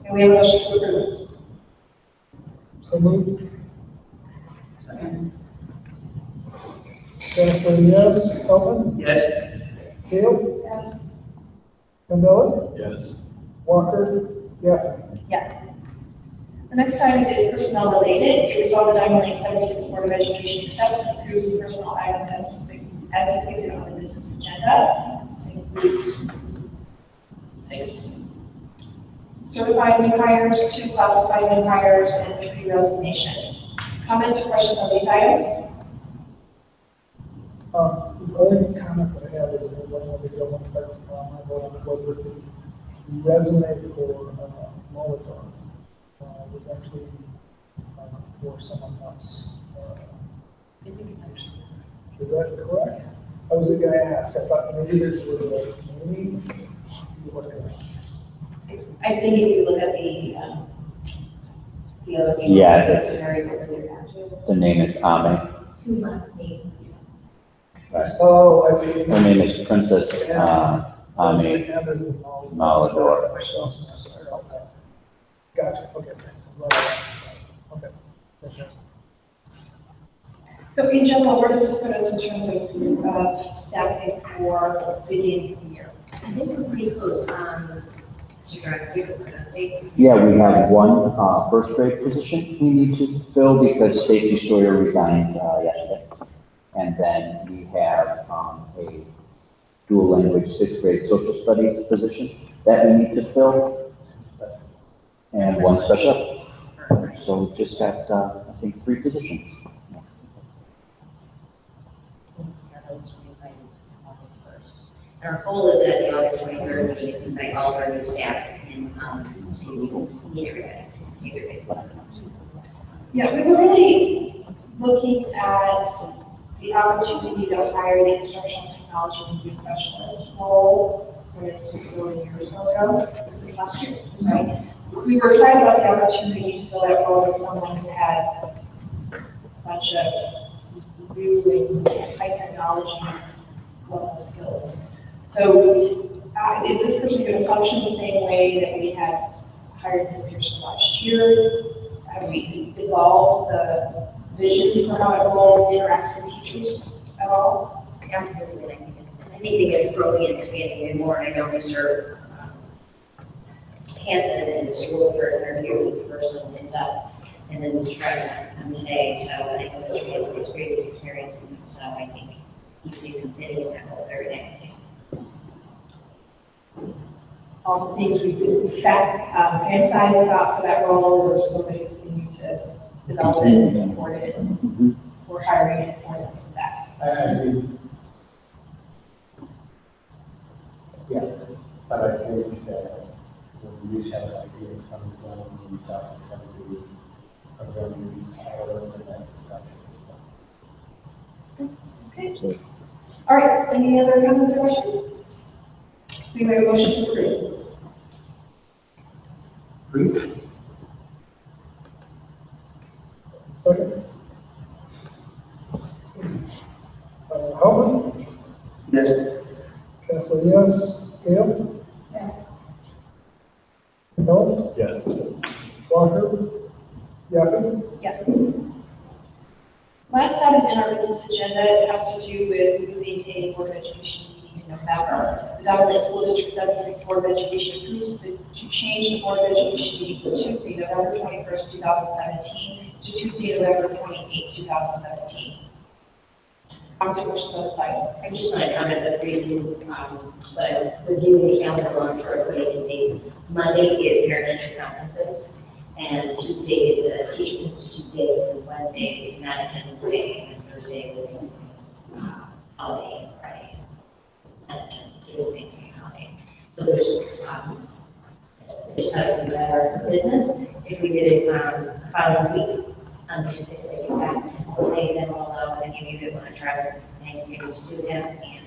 And we have a motion to approve. so moved. Castro, yes. Helen, Yes. Hill, Yes. Candela, Yes. Walker, Gay. Yes. The next item is personnel related. It resolved the Diamond Lake 76 Board of Education accepts and approves the personnel items as depicted on the business agenda. This includes 6 certified new hires, 2 classified new hires, and 3 resignations. Comments or questions on these items? The only comment that I have is, that when we go on back to my vote on it, was that the resume for Molotov was actually for someone else. I think it's actually. Is that correct? I was going to ask, I thought maybe this was a name. I think if you look at the other. Yeah, That's very visible. The name is Ame. 2 months means. Right. Oh, I see. Her name is Princess Ame Malador. Gotcha, okay, thanks. Okay. Fantastic. So in general, where does this put us in terms of staffing for beginning of the year? I think we're pretty close on Mr. Director. Yeah, we have one first grade position we need to fill because Stacy Sawyer resigned yesterday. And then we have a dual language 6th grade social studies position that we need to fill. And 1 special. So we've just got, I think, 3 positions. Our goal is that the August 23rd, we just invite all of our new staff and to meet everybody, see their faces. Yeah, we were really looking at the opportunity to hire the instructional technology media specialist role for this fiscal year or so ago. This is last year, right? We were excited about the opportunity to fill that role with someone who had a bunch of new and high technologies, level skills. So is this person going to function the same way that we had hired this person last year? Have we evolved the vision for how it will interact with teachers at all? Absolutely. Anything is growing and expanding and more. And I know Mr. Hanson and Mr. Wilford are here with this person in depth. And then Mr. Frederick today. So I think Mr. Hanson has previous experience with it. So I think he sees him fitting in that role very nicely. All the things we've fantasized about for that role, we're still going to continue to develop it and support it. And we're hiring in accordance with that. Yes, but I think that when we have ideas coming from the South Country, are going to be catalyst in that discussion. Okay. All right, any other comments or questions? We have a motion to approve. Approved. Second. Howard? Yes. Kessler, yes. Gale? Yes. Campbell? Yes. Walker? Yappi? Yes. Last item in our business agenda has to do with moving a Board of Education meeting in November. The Donald Lake School District 76 Board of Education approves to change the Board of Education meeting from Tuesday, November 21st, 2017 to Tuesday, November 28th, 2017. Comments or questions on the side? I just want to comment that the reason, was reviewing the calendar on for putting in dates. Monday is parent-teacher conferences, and Tuesday is a teaching institute day, and Wednesday is non-attendance day, and Thursday is a Thanksgiving holiday, and Friday, non-attendance day, Thanksgiving holiday. So there's how to do better business. If we did it the following week, on Tuesday, they get back, hopefully then we'll allow any of you that want to travel Thanksgiving to do that, and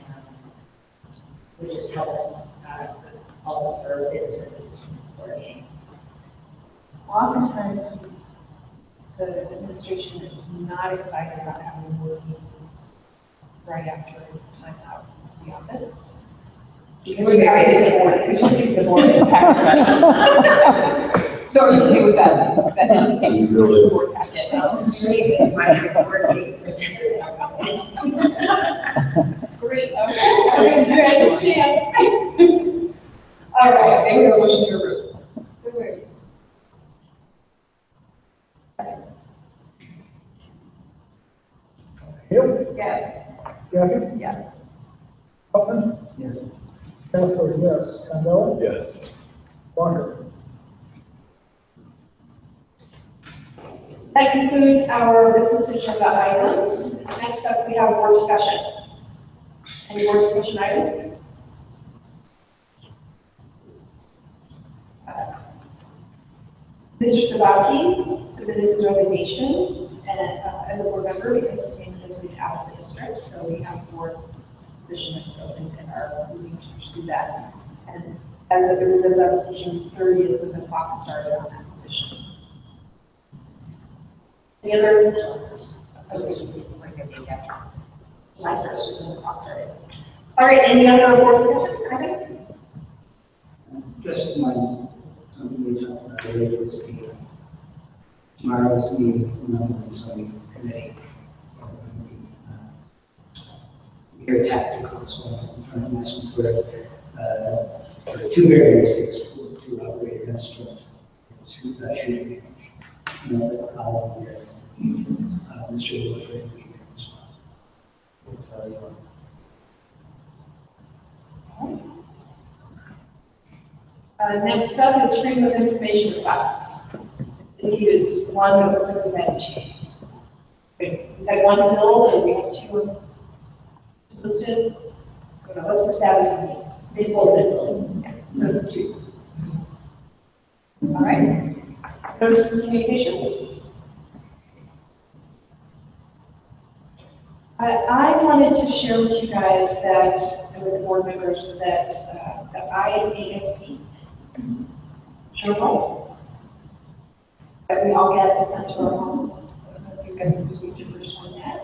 would just help us also for business services coordinating. Oftentimes, the administration is not excited about having a board meeting right after time out of the office. Because we have to get the board, we should keep the board impacted. So are you okay with that? That implication for the board packet? Great, okay. I understand. All right, maybe a motion to approve. So moved. Hale? Yes. Yappi? Yes. Huffman? Yes. Kessler, yes. Campbell? Yes. Walker? That concludes our business agenda items. Next up, we have board discussion. Any board discussion items? Mr. Sabaki submitted his resignation and, as a board member because his name has been out of the district. So we have a board position that's open and are moving to pursue that. And as it was as of June 30th, when the clock started on that position. The other, July 1st is when the clock started. All right, any other board discussion items? Just one, something we talked about earlier is the tomorrow's meeting, numbers on the committee. Very tactical, so I'm trying to listen for two variances to operate against it. Two that should be, I'll hear, Mr. Woodford. Next up is freedom of information requests. I think it is one that looks like we had two. We had one filled and we have two listed. What's the status of these? They both been filled. Yeah, so it's two. All right. Notice of communications. I wanted to share with you guys that, and with the board members, that the IASB journal that we all get sent to our homes. I don't know if you guys have received your first one yet.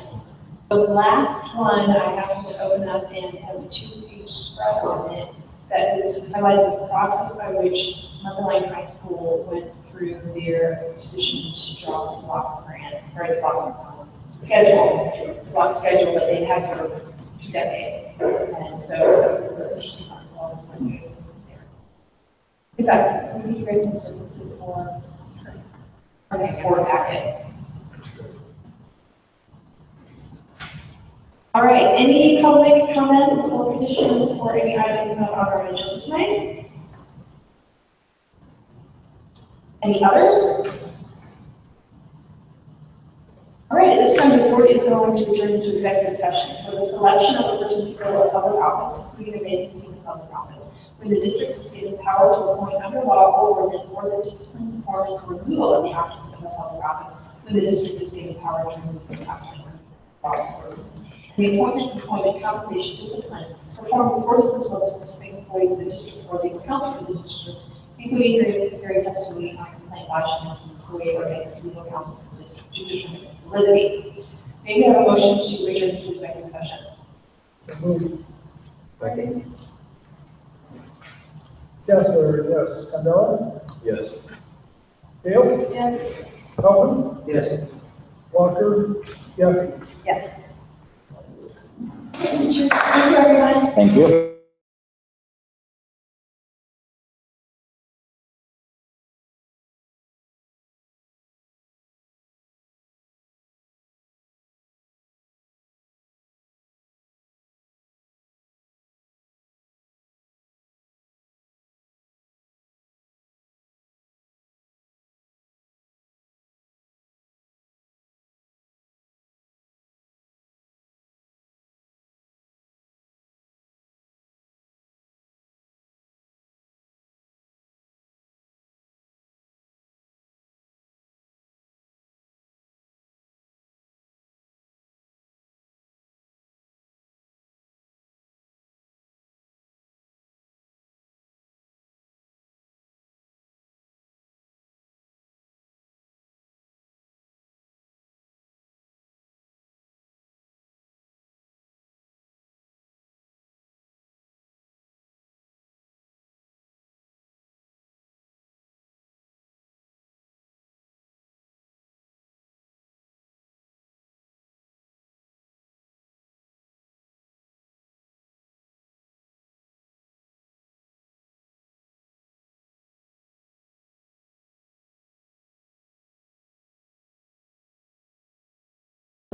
The last one I happened to open up and has a 2-page spread on it that is highlighting the process by which Mundelein High School went through their decision to drop the block grant, or the block block schedule that they had for 2 decades. And so it's an interesting article. In fact, maybe you guys can start listening for our next board packet. All right, any public comments or petitions for any items not on our agenda tonight? Any others? All right, at this time, the board is going to adjourn to executive session for the selection of a person to fill a public office, including a vacancy in the public office, for the district to state the power to appoint under law or ordinance or the discipline, performance, or removal of the occupant of a public office when the district has stated power to remove the occupant of the law or ordinance. The appointment, employment, compensation, discipline, performance, or dismissal of specific employees of the district or legal counsel of the district, including hearing testimony on complaint lodged against an employee or against legal counsel of the district to determine its validity. May we have a motion to adjourn to executive session? Second. Yes, sir, yes. Candela? Yes. Dale? Yes. Calvin? Yes. Walker? Yep. Yes. Thank you, everyone. Thank you.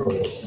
Right.